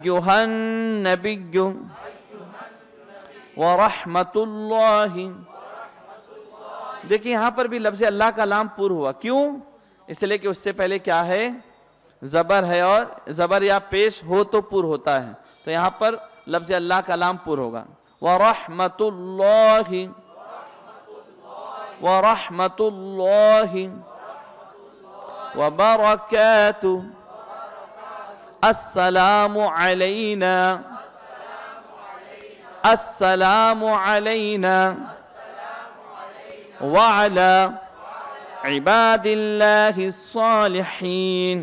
أيها النبي ورحمت اللہ. دیکھیں یہاں پر بھی لفظ اللہ کا لام پر ہوا. کیوں؟ اس لیے کہ اس سے پہلے کیا ہے؟ زبر ہے، اور زبر یا پیش ہو تو پر ہوتا ہے. تو یہاں پر لفظ اللہ کا لام پر ہوگا. ورحمت اللہ ورحمت اللہ وبرکاتہ. السلام علینا السلام علینا وعلى عباد اللہ الصالحین.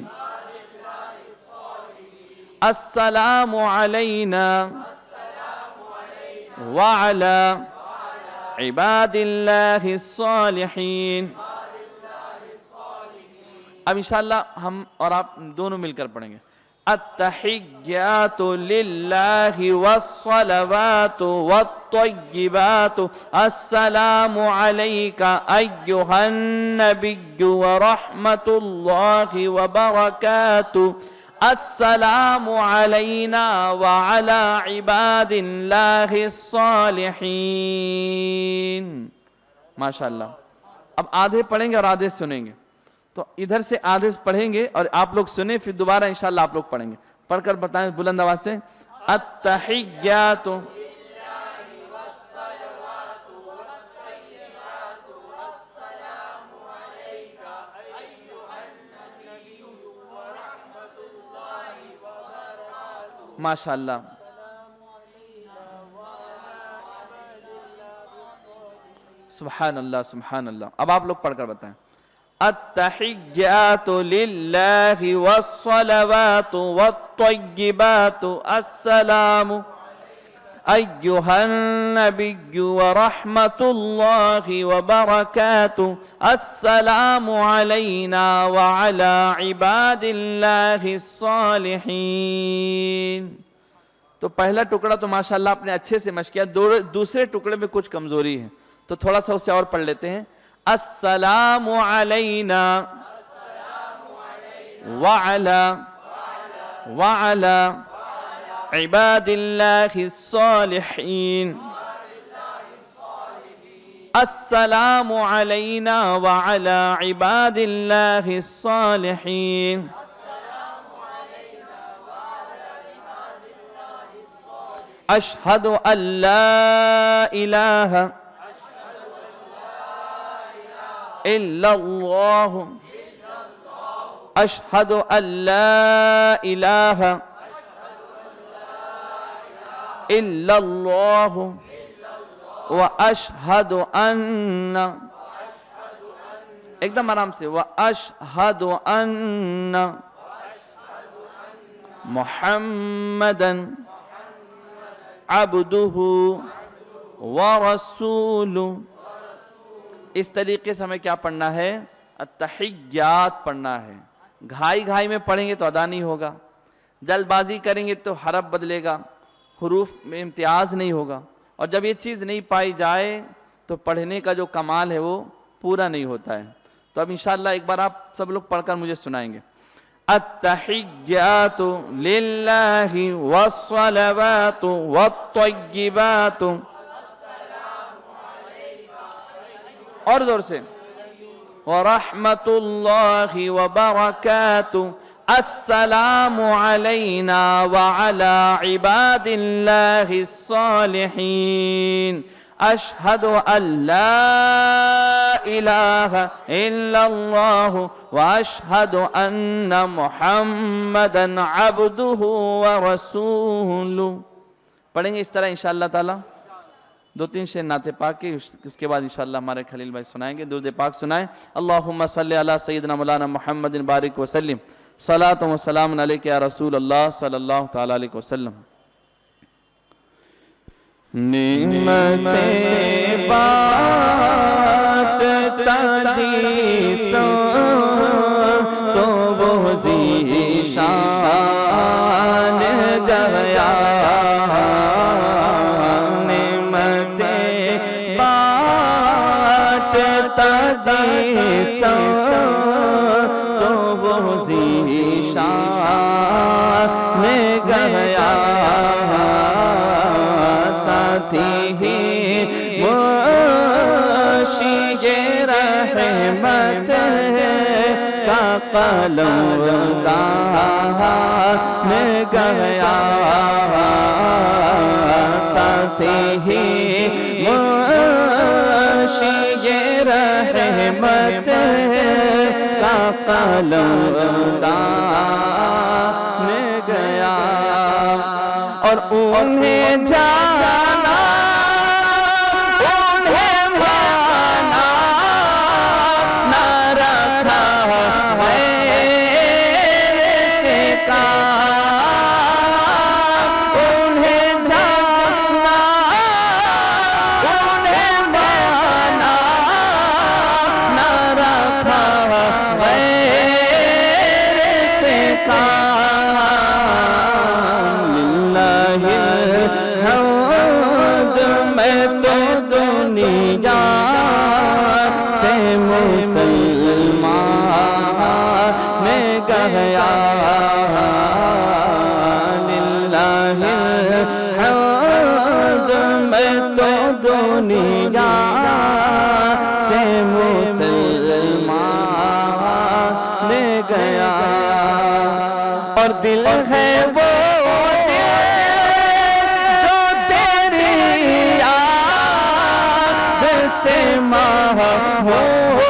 السلام علینا وعلى عباد اللہ الصالحین. اب انشاءاللہ ہم اور آپ دونوں مل کر پڑھیں گے. التحیات للہ والصلوات والطیبات. السلام علیک ایہا النبی ورحمت اللہ وبرکاتہ. السلام علینا وعلی عباد اللہ الصالحین. ماشاءاللہ. اب آدھے پڑھیں گے اور آدھے سنیں گے. تو ادھر سے آدھے پڑھیں گے اور آپ لوگ سنیں، پھر دوبارہ انشاءاللہ آپ لوگ پڑھیں گے. پڑھ کر بتائیں بلند آواز سے. التحیات ماشاءاللہ. سبحان اللہ سبحان اللہ. اب آپ لوگ پڑھ کر بتائیں. التحیات للہ والصلوات والطیبات. السلام ایہا النبی ورحمت اللہ وبرکاتہ. السلام علینا وعلی عباد اللہ الصالحین. تو پہلا ٹکڑا تو ماشاءاللہ آپ نے اچھے سے مشق کیا. دوسرے ٹکڑے میں کچھ کمزوری ہے تو تھوڑا سا اسے اور پڑھ لیتے ہیں. السلام علینا وعلی عباد اللہ الصالحین. السلام علینا وعلی عباد اللہ الصالحین. اشہد ان لا الہ الا اللہ. اشہد ان لا الہ الا اللہ واشہد ان، ایک دم آرام سے، واشہد ان محمدا عبدہ ورسولہ. اس طریقے سے ہمیں کیا پڑھنا ہے؟ التحیات پڑھنا ہے. گھائی گھائی میں پڑھیں گے تو ادا نہیں ہوگا، جلد بازی کریں گے تو حرف بدلے گا، حروف میں امتیاز نہیں ہوگا، اور جب یہ چیز نہیں پائی جائے تو پڑھنے کا جو کمال ہے وہ پورا نہیں ہوتا ہے. تو اب انشاءاللہ ایک بار آپ سب لوگ پڑھ کر مجھے سنائیں گے. التحیات للہ والصلوات والطیبات. اور زور سے. ورحمت اللہ وبرکاتہ. السلام علینا وعلی عباد اللہ الصالحین. اشہد ان لا الہ الا اللہ واشہد ان محمدا عبدہ ورسولہ. پڑھیں گے اس طرح انشاءاللہ تعالی. دو تین شعر نعت پاک کے، اس کے بعد انشاءاللہ ہمارے خلیل بھائی سنائیں گے. درود پاک سنائیں. اللہم صلی علی سیدنا مولانا محمد بارک وسلم. صلاۃ و سلام علیک یا رسول اللہ صلی اللہ تعالی علیہ وسلم. نعمتیں بانٹتا جیسا تو وہ ذیشان گیا. جیسا تو وہ ذیشان گیا. قلم دان گیا ساتھی ہی منشی رحمت کا قلم دان گیا اور انہیں جانا انہیں مانا نہ رکھا میرے کام انہیں جانا انہیں مانا نہ رکھا میرے کام للہ الحمد میں تو دنیا سے مسلمان گیا للہ الحمد میں تو دنیا سے مسلمان گیا اور دل ہے وہ جو تیری یاد سے محمود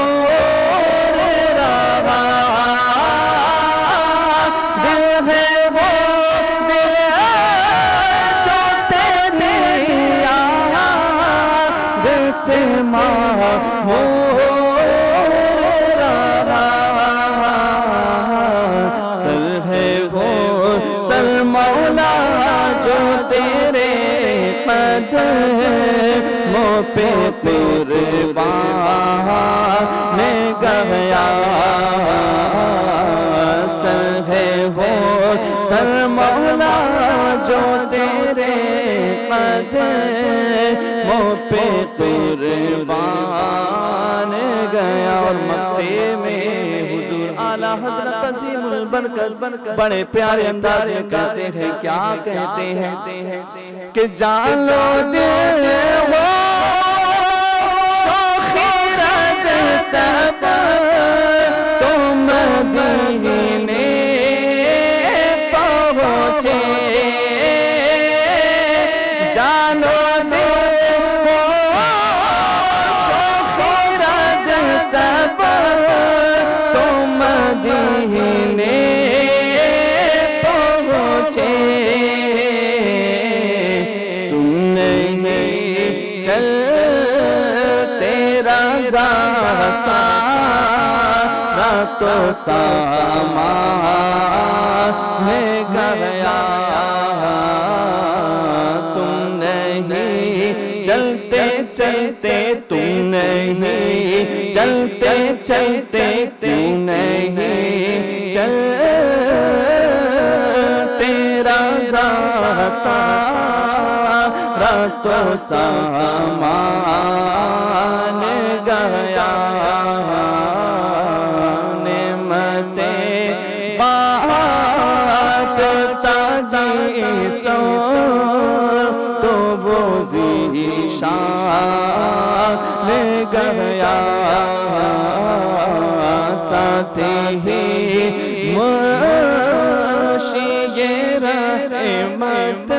رہا دل ہے وہ دل جو تیری یاد سے محمود رہا سر ہے وہ سر مولا جو تیرے قدموں پہ قربان گیا سر ہے وہ سر مولا جو تیرے قدموں پہ قربان گیا اور مکے میں حضور اعلیٰ حضرت عظیم البرکت بڑے پیارے انداز میں کہتے ہیں کیا کہتے ہیں کہ جان لو دل وہ شوخیرت سب تم مدینے پہنچے جانو دل وہ شوخیرت سب تم مدینے پہنچے تم نہیں چلتے رضا سارا تو سامان گیا تم نہیں چلتے چلتے تم نہیں چلتے چلتے تم نہیں چلتے رضا سارا تو سامان گیا نعمتیں بانٹتا جیسا تو وہ ذیشان گیا ساتھی ہی منشی رحمت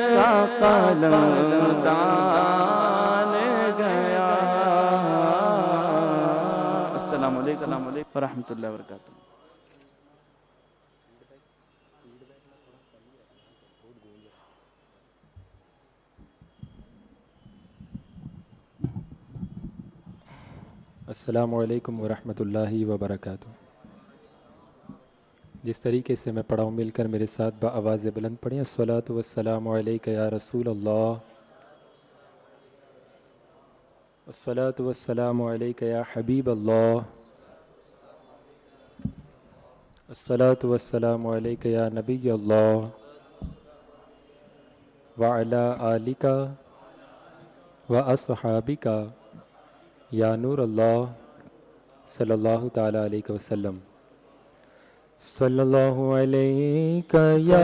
کا قلم دان گیا السلام علیکم ورحمۃ اللہ وبرکاتہ السلام علیکم ورحمۃ اللہ وبرکاتہ جس طریقے سے میں پڑھا ہوں مل کر میرے ساتھ بآواز بلند پڑھیں الصلاۃ والسلام علیک یا رسول اللہ الصلاۃ والسلام علیک یا حبیب اللہ الصلاۃ والسلام علیک یا نبی اللہ وعلی آلک واصحابک یا نور اللہ صلی اللہ تعالی علیہ وسلم صلی اللہ علیہ یا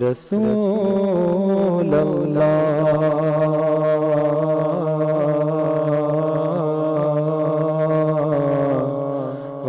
رسول اللہ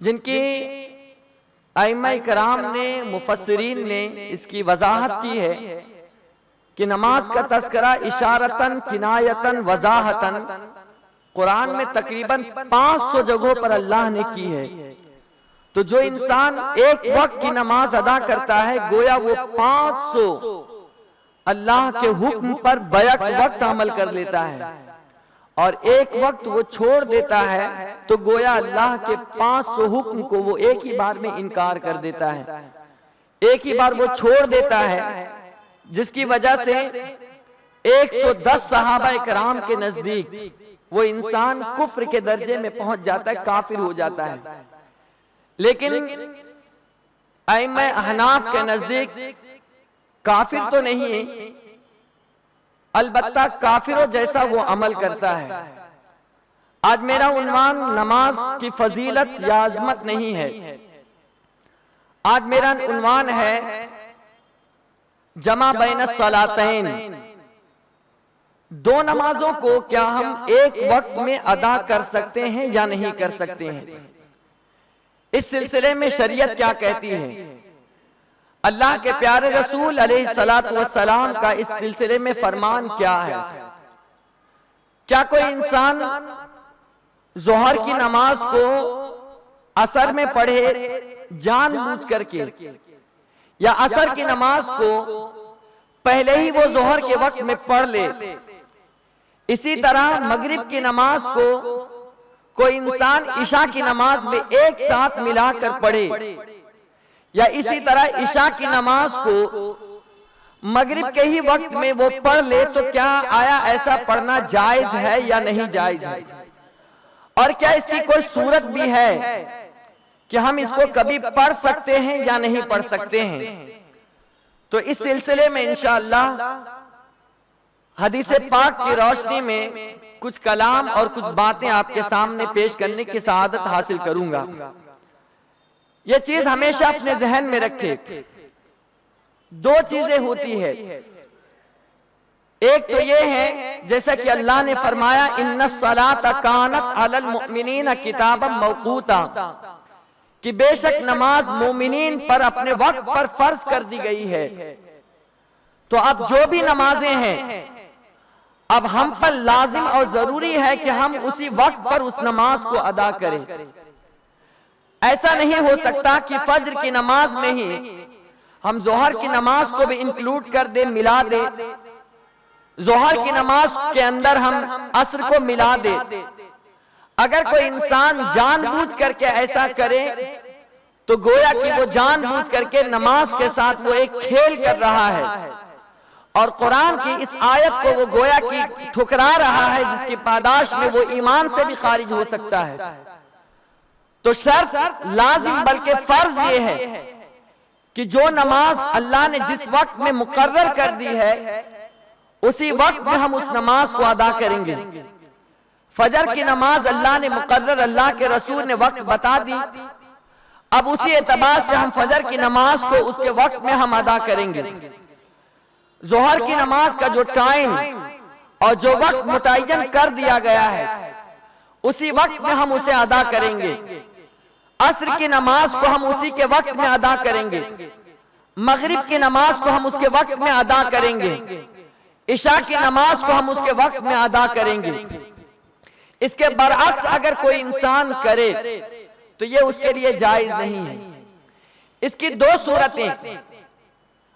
جن کی ائمہ کرام نے، مفسرین نے اس کی وضاحت کی ہے کہ نماز کا تذکرہ اشارتاً، کنایتاً، وضاحتاً قرآن میں تقریباً 500 جگہوں پر اللہ نے کی ہے. تو جو انسان ایک وقت کی نماز ادا کرتا ہے گویا وہ 500 اللہ کے حکم پر بیک وقت عمل کر لیتا ہے، اور ایک وقت وہ چھوڑ دیتا ہے تو گویا اللہ کے 500 حکم کو وہ ایک ہی بار میں انکار کر دیتا ہے، ایک ہی بار وہ چھوڑ دیتا ہے، جس کی وجہ سے 110 صحابہ کرام کے نزدیک وہ انسان کفر کے درجے میں پہنچ جاتا ہے، کافر ہو جاتا ہے. لیکن ائمہ احناف کے نزدیک کافر تو نہیں ہے، البتہ کافروں جیسا وہ عمل کرتا ہے. آج میرا عنوان نماز کی فضیلت یا عظمت نہیں ہے، آج میرا عنوان ہے جمع بین الصلاتین. دو نمازوں کو کیا ہم ایک وقت میں ادا کر سکتے ہیں یا نہیں کر سکتے ہیں؟ اس سلسلے میں شریعت کیا کہتی ہے؟ اللہ کے پیارے رسول علیہ السلام کا اس سلسلے میں فرمان کیا ہے؟ کیا کوئی انسان ظہر کی نماز کو عصر میں پڑھے جان بوجھ کر کے، یا عصر کی نماز کو پہلے ہی وہ ظہر کے وقت میں پڑھ لے، اسی طرح مغرب کی نماز کو کوئی انسان عشاء کی نماز میں ایک ساتھ ملا کر پڑھے، یا اسی طرح عشاء کی نماز کو مغرب کے ہی وقت میں وہ پڑھ لے، تو کیا آیا ایسا پڑھنا جائز ہے یا نہیں جائز ہے؟ اور کیا اس کی کوئی صورت بھی ہے کہ ہم اس کو کبھی پڑھ سکتے ہیں یا نہیں پڑھ سکتے ہیں؟ تو اس سلسلے میں انشاءاللہ حدیث پاک کی روشنی میں کچھ کلام اور کچھ باتیں آپ کے سامنے پیش کرنے کی سعادت حاصل کروں گا. یہ چیز ہمیشہ اپنے ذہن میں رکھے. دو چیزیں ہوتی ہے، ایک تو یہ ہے جیسا کہ اللہ نے فرمایا ان الصلاۃ کانت علی المؤمنین کتابا موقوتا، کہ بے شک نماز مومنین پر اپنے وقت پر فرض کر دی گئی ہے. تو اب جو بھی نمازیں ہیں اب ہم پر لازم اور ضروری ہے کہ ہم اسی وقت پر اس نماز کو ادا کریں. ایسا نہیں ہو سکتا کہ فجر کی نماز میں ہی ہم ظہر کی نماز کو بھی انکلوڈ کر دیں، ملا دیں، ظہر کی نماز کے اندر ہم عصر کو ملا دیں. اگر کوئی انسان جان بوجھ کر کے ایسا کرے تو گویا کہ وہ جان بوجھ کر کے نماز کے ساتھ وہ ایک کھیل کر رہا ہے، اور قرآن کی اس آیت کو وہ گویا کی ٹھکرا رہا ہے، جس کی پاداش میں وہ ایمان سے بھی خارج ہو سکتا ہے. تو شرط لازم بلکہ فرض یہ ہے کہ جو نماز اللہ نے جس وقت میں مقرر کر دی ہے اسی وقت میں ہم اس نماز کو ادا کریں گے. فجر کی نماز اللہ نے مقرر، اللہ کے رسول نے وقت بتا دی، اب اسی اعتبار سے ہم فجر کی نماز کو اس کے وقت میں ہم ادا کریں گے. ظہر کی نماز کا جو ٹائم اور جو وقت متعین کر دیا گیا ہے اسی وقت میں ہم اسے ادا کریں گے. عصر کی نماز کو ہم اسی کے وقت میں ادا کریں گے، مغرب کی نماز کو ہم اس کے وقت میں ادا کریں گے، عشاء کی نماز کو ہم اس کے وقت میں ادا کریں گے. اس کے برعکس اگر کوئی انسان کرے تو یہ اس کے لیے جائز نہیں ہے. اس کی دو صورتیں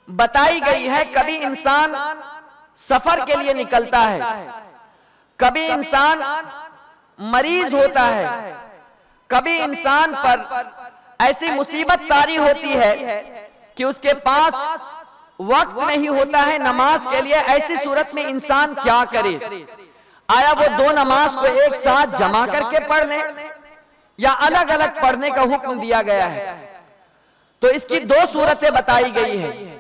بتائی گئی ہے. کبھی انسان سفر کے لیے نکلتا ہے، کبھی انسان مریض ہوتا ہے، کبھی انسان پر ایسی مصیبت طاری ہوتی ہے کہ اس کے پاس وقت نہیں ہوتا ہے نماز کے لیے. ایسی صورت میں انسان کیا کرے؟ آیا وہ دو نماز کو ایک ساتھ جمع کر کے پڑھ لیں یا الگ الگ پڑھنے کا حکم دیا گیا ہے؟ تو اس کی دو صورتیں بتائی گئی ہیں.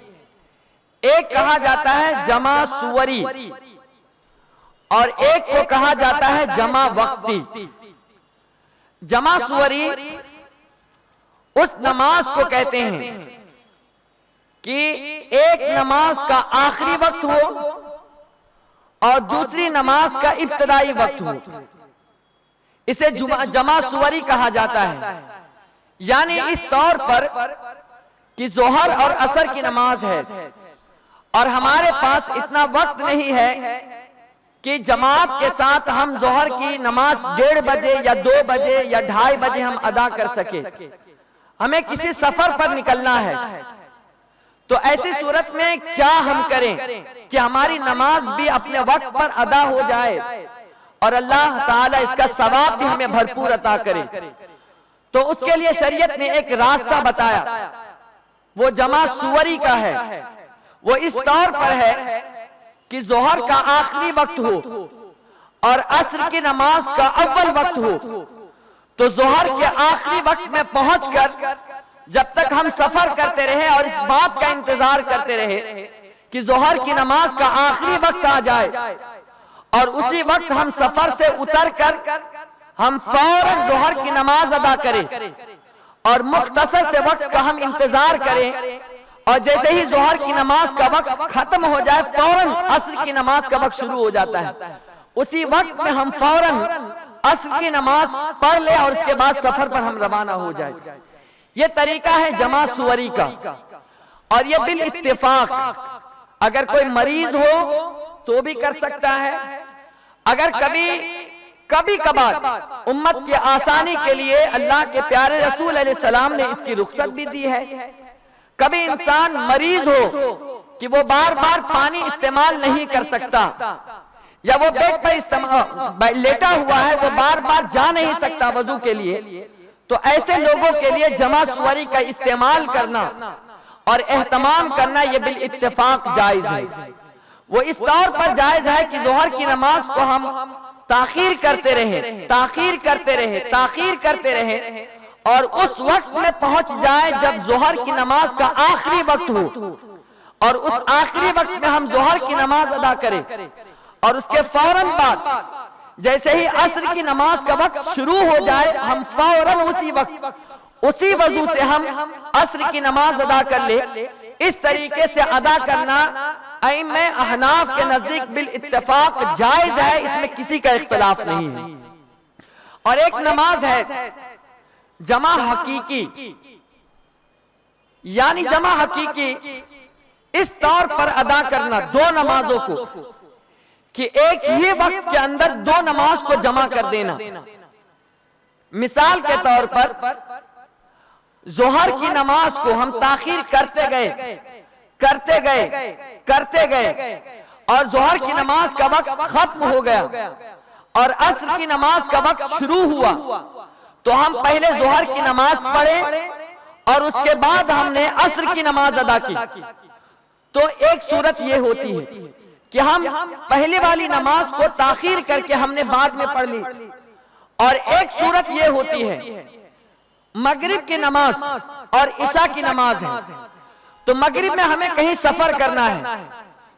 ایک کہا جاتا ہے جمع سوری اور ایک کو کہا جاتا ہے جمع وقتی. جمع سوری اس نماز کو کہتے ہیں کہ ایک نماز کا آخری وقت ہو اور دوسری نماز کا ابتدائی وقت ہو، اسے جمع سوری کہا جاتا ہے. یعنی اس طور پر کہ ظہر اور عصر کی نماز ہے اور ہمارے پاس اتنا وقت نہیں ہے کہ جماعت کے ساتھ ہم ظہر کی نماز 1:30 بجے یا 2 بجے یا 2:30 بجے ہم ادا کر سکے، ہمیں کسی سفر پر نکلنا ہے، تو ایسی صورت میں کیا ہم کریں کہ ہماری نماز بھی اپنے وقت پر ادا ہو جائے اور اللہ تعالیٰ اس کا ثواب بھی ہمیں بھرپور عطا کرے؟ تو اس کے لیے شریعت نے ایک راستہ بتایا، وہ جمع سوری کا ہے۔ وہ اس طور پر ہے کہ ظہر کا آخری وقت ہو اور عصر کی نماز کا اول وقت ہو، تو ظہر کے آخری وقت میں پہنچ کر جب تک ہم سفر کرتے رہے اور اس بات کا انتظار کرتے رہے کہ ظہر کی نماز کا آخری وقت آ جائے اور اسی وقت ہم سفر سے اتر کر ہم فوراً ظہر کی نماز ادا کریں اور مختصر سے وقت کا ہم انتظار کریں، اور جیسے ہی ظہر کی نماز کا وقت ختم ہو جائے فوراً عصر کی نماز کا وقت شروع ہو جاتا ہے، اسی وقت میں ہم فوراً عصر کی نماز پڑھ لیں اور اس کے بعد سفر پر ہم روانہ ہو جائیں۔ یہ طریقہ ہے جمع سوری کا، اور یہ بالاتفاق اگر کوئی مریض ہو تو بھی کر سکتا ہے، اگر کبھی کبھار امت کی آسانی کے لیے اللہ کے پیارے رسول علیہ السلام نے اس کی رخصت بھی دی ہے۔ کبھی انسان مریض ہو کہ وہ بار بار پانی استعمال نہیں کر سکتا، یا وہ بیڈ پر لیٹا ہوا ہے، وہ بار بار جا نہیں سکتا وضو کے لیے، تو ایسے لوگوں کے لیے جمع سوری کا استعمال کرنا اور اہتمام کرنا یہ بالاتفاق جائز ہے۔ وہ اس طور پر جائز ہے کہ ظہر کی نماز کو ہم تاخیر کرتے رہے اور اس وقت میں پہنچ جائے جب ظہر کی نماز کا آخری وقت ہو، اور اس آخری وقت میں ہم ظہر کی نماز ادا کریں، اور اس کے فوراً بعد جیسے ہی عصر کی نماز کا وقت شروع ہو جائے ہم فوراً اسی وقت اسی وضو سے ہم عصر کی نماز ادا کر لیں۔ اس طریقے سے ادا کرنا ائمہ احناف کے نزدیک بالاتفاق جائز ہے، اس میں کسی کا اختلاف نہیں ہے۔ اور ایک نماز ہے جمع حقیقی، یعنی جمع حقیقی اس طور پر ادا کرنا دو نمازوں کو کہ ایک ہی وقت کے اندر دو نماز کو جمع کر دینا۔ مثال کے طور پر ظہر کی نماز کو ہم تاخیر کرتے گئے اور ظہر کی نماز کا وقت ختم ہو گیا اور عصر کی نماز کا وقت شروع ہوا، تو ہم پہلے ظہر کی نماز پڑھے اور اس کے بعد ہم نے عصر کی نماز ادا کی۔ تو ایک صورت یہ ہوتی ہے کہ ہم پہلے والی نماز کو تاخیر کر کے ہم نے بعد میں پڑھ لی، اور ایک صورت یہ ہوتی ہے مغرب کی نماز اور عشاء کی نماز ہے، تو مغرب میں ہمیں کہیں سفر کرنا ہے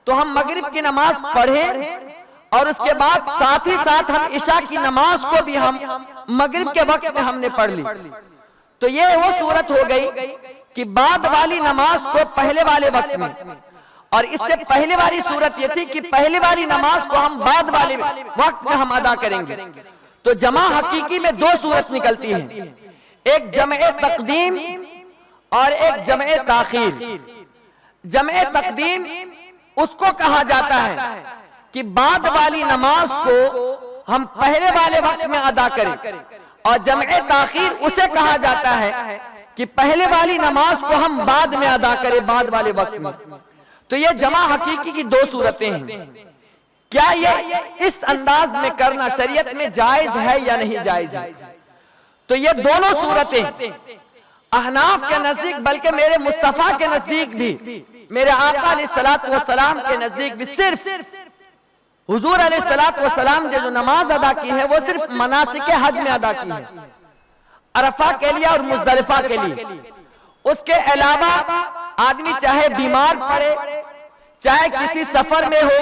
تو ہم مغرب کی نماز پڑھیں اور اس کے بعد ساتھ ہی ساتھ ہم عشاء کی نماز کو بھی ہم مغرب کے وقت میں ہم نے پڑھ لی۔ تو یہ وہ صورت ہو گئی کہ بعد والی نماز کو پہلے والے وقت میں، اور اس سے پہلے والی صورت یہ تھی کہ پہلے والی نماز کو ہم بعد والے وقت میں ہم ادا کریں گے۔ تو جمع حقیقی میں دو صورت نکلتی ہیں، ایک جمع تقدیم اور ایک جمع تاخیر۔ جمع تقدیم اس کو کہا جاتا ہے کہ بعد والی نماز کو ہم پہلے والے وقت میں ادا کریں، اور جمع تاخیر اسے کہا جاتا ہے کہ پہلے والی نماز کو ہم بعد میں ادا کریں بعد والے وقت میں۔ تو یہ جمع حقیقی کی دو صورتیں ہیں۔ کیا یہ اس انداز میں کرنا شریعت میں جائز ہے یا نہیں جائز ہے؟ تو یہ دونوں صورتیں احناف کے نزدیک، بلکہ میرے مصطفیٰ کے نزدیک بھی، میرے آقا علیہ السلام کے نزدیک بھی، صرف حضور علیہ السلام نے جو نماز ادا کی ہے وہ صرف مناسک حج میں ادا کی ہے، عرفہ کے لیے اور مزدلفہ کے لیے۔ اس کے علاوہ آدمی چاہے بیمار پڑے، چاہے کسی سفر میں ہو،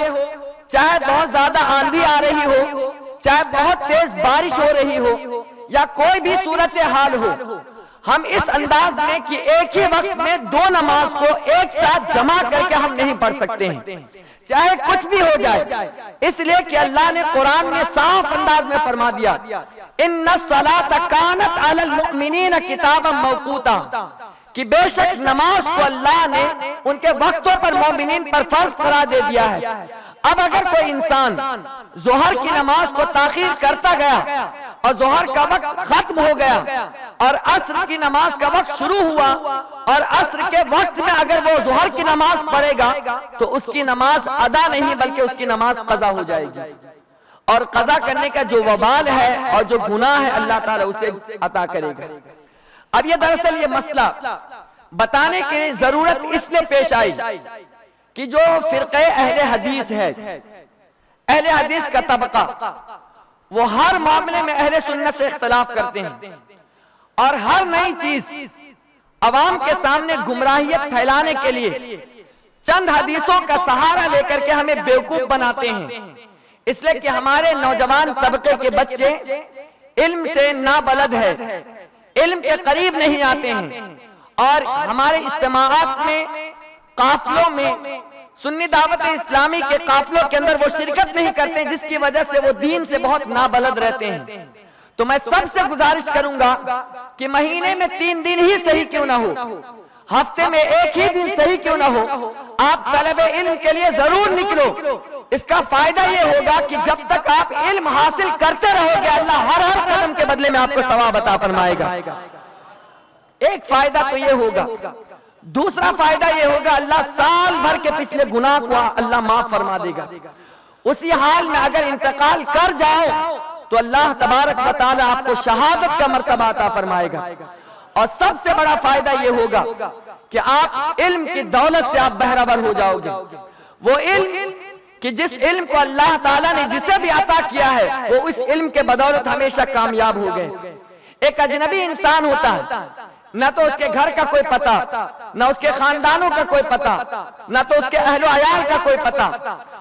چاہے بہت زیادہ آندھی آ رہی ہو، چاہے بہت تیز بارش ہو رہی ہو، یا کوئی بھی صورتحال ہو، ہم اس انداز میں کہ ایک ہی وقت میں دو نماز کو ایک ساتھ جمع کر کے ہم نہیں پڑھ سکتے ہیں، چاہے کچھ بھی ہو جائے۔ اس لیے کہ اللہ نے قرآن میں صاف انداز میں فرما دیا ان الصلاۃ کانت علی المؤمنین کتابا موقوتا، کہ بے شک نماز کو اللہ نے ان کے وقتوں پر مومنین پر فرض قرار دے دیا ہے۔ اب اگر کوئی انسان ظہر کی نماز کو تاخیر کرتا گیا اور ظہر کا وقت ختم ہو گیا اور عصر کی نماز کا وقت شروع ہوا اور عصر کے وقت میں اگر وہ ظہر کی نماز پڑھے گا تو اس کی نماز ادا نہیں بلکہ اس کی نماز قضا ہو جائے گی، اور قضا کرنے کا جو وبال ہے اور جو گناہ ہے اللہ تعالیٰ اسے عطا کرے گا۔ اب یہ دراصل یہ مسئلہ بتانے کی ضرورت اس لیے پیش آئی کہ جو فرقہ اہل حدیث ہے، اہل حدیث کا طبقہ، وہ ہر معاملے میں اہل سنت سے اختلاف کرتے ہیں اور ہر نئی چیز عوام کے سامنے گمراہیت پھیلانے کے لیے چند حدیثوں کا سہارا لے کر کے ہمیں بیوقوف بناتے ہیں، اس لیے کہ ہمارے نوجوان طبقے کے بچے علم سے نابلد ہے، علم کے قریب نہیں آتے ہیں، اور ہمارے اجتماعات میں قافلوں میں سنی دعوت اسلامی کے قافلوں کے اندر وہ شرکت نہیں کرتے، جس کی وجہ سے وہ دین سے بہت نابلد رہتے ہیں۔ تو میں سب سے گزارش کروں گا کہ مہینے میں 3 دن ہی صحیح کیوں نہ ہو، ہفتے میں 1 ہی دن صحیح کیوں نہ ہو، آپ طلب علم کے لیے ضرور نکلو۔ اس کا فائدہ یہ ہوگا کہ جب تک آپ علم حاصل کرتے رہو گے اللہ ہر قدم کے بدلے میں آپ کو ثواب عطا فرمائے گا۔ ایک فائدہ تو یہ ہوگا، دوسرا فائدہ یہ ہوگا اللہ سال بھر کے پچھلے گناہ کو اللہ معاف فرما دے گا۔ اسی حال میں اگر انتقال کر جاؤ تو اللہ تبارک و تعالی آپ کو شہادت کا مرتبہ عطا فرمائے گا، اور سب سے بڑا فائدہ یہ ہوگا کہ آپ علم کی دولت سے آپ بہرہور ہو جاؤ گے۔ وہ علم کہ جس علم کو اللہ تعالیٰ نے جسے بھی عطا کیا ہے وہ اس علم کے بدولت ہمیشہ کامیاب ہو گئے۔ ایک اجنبی انسان ہوتا ہے، نہ تو اس کے گھر کا کوئی پتہ، نہ اس کے خاندانوں کا کوئی پتہ، نہ تو اس کے اہل و عیال کا کوئی پتہ،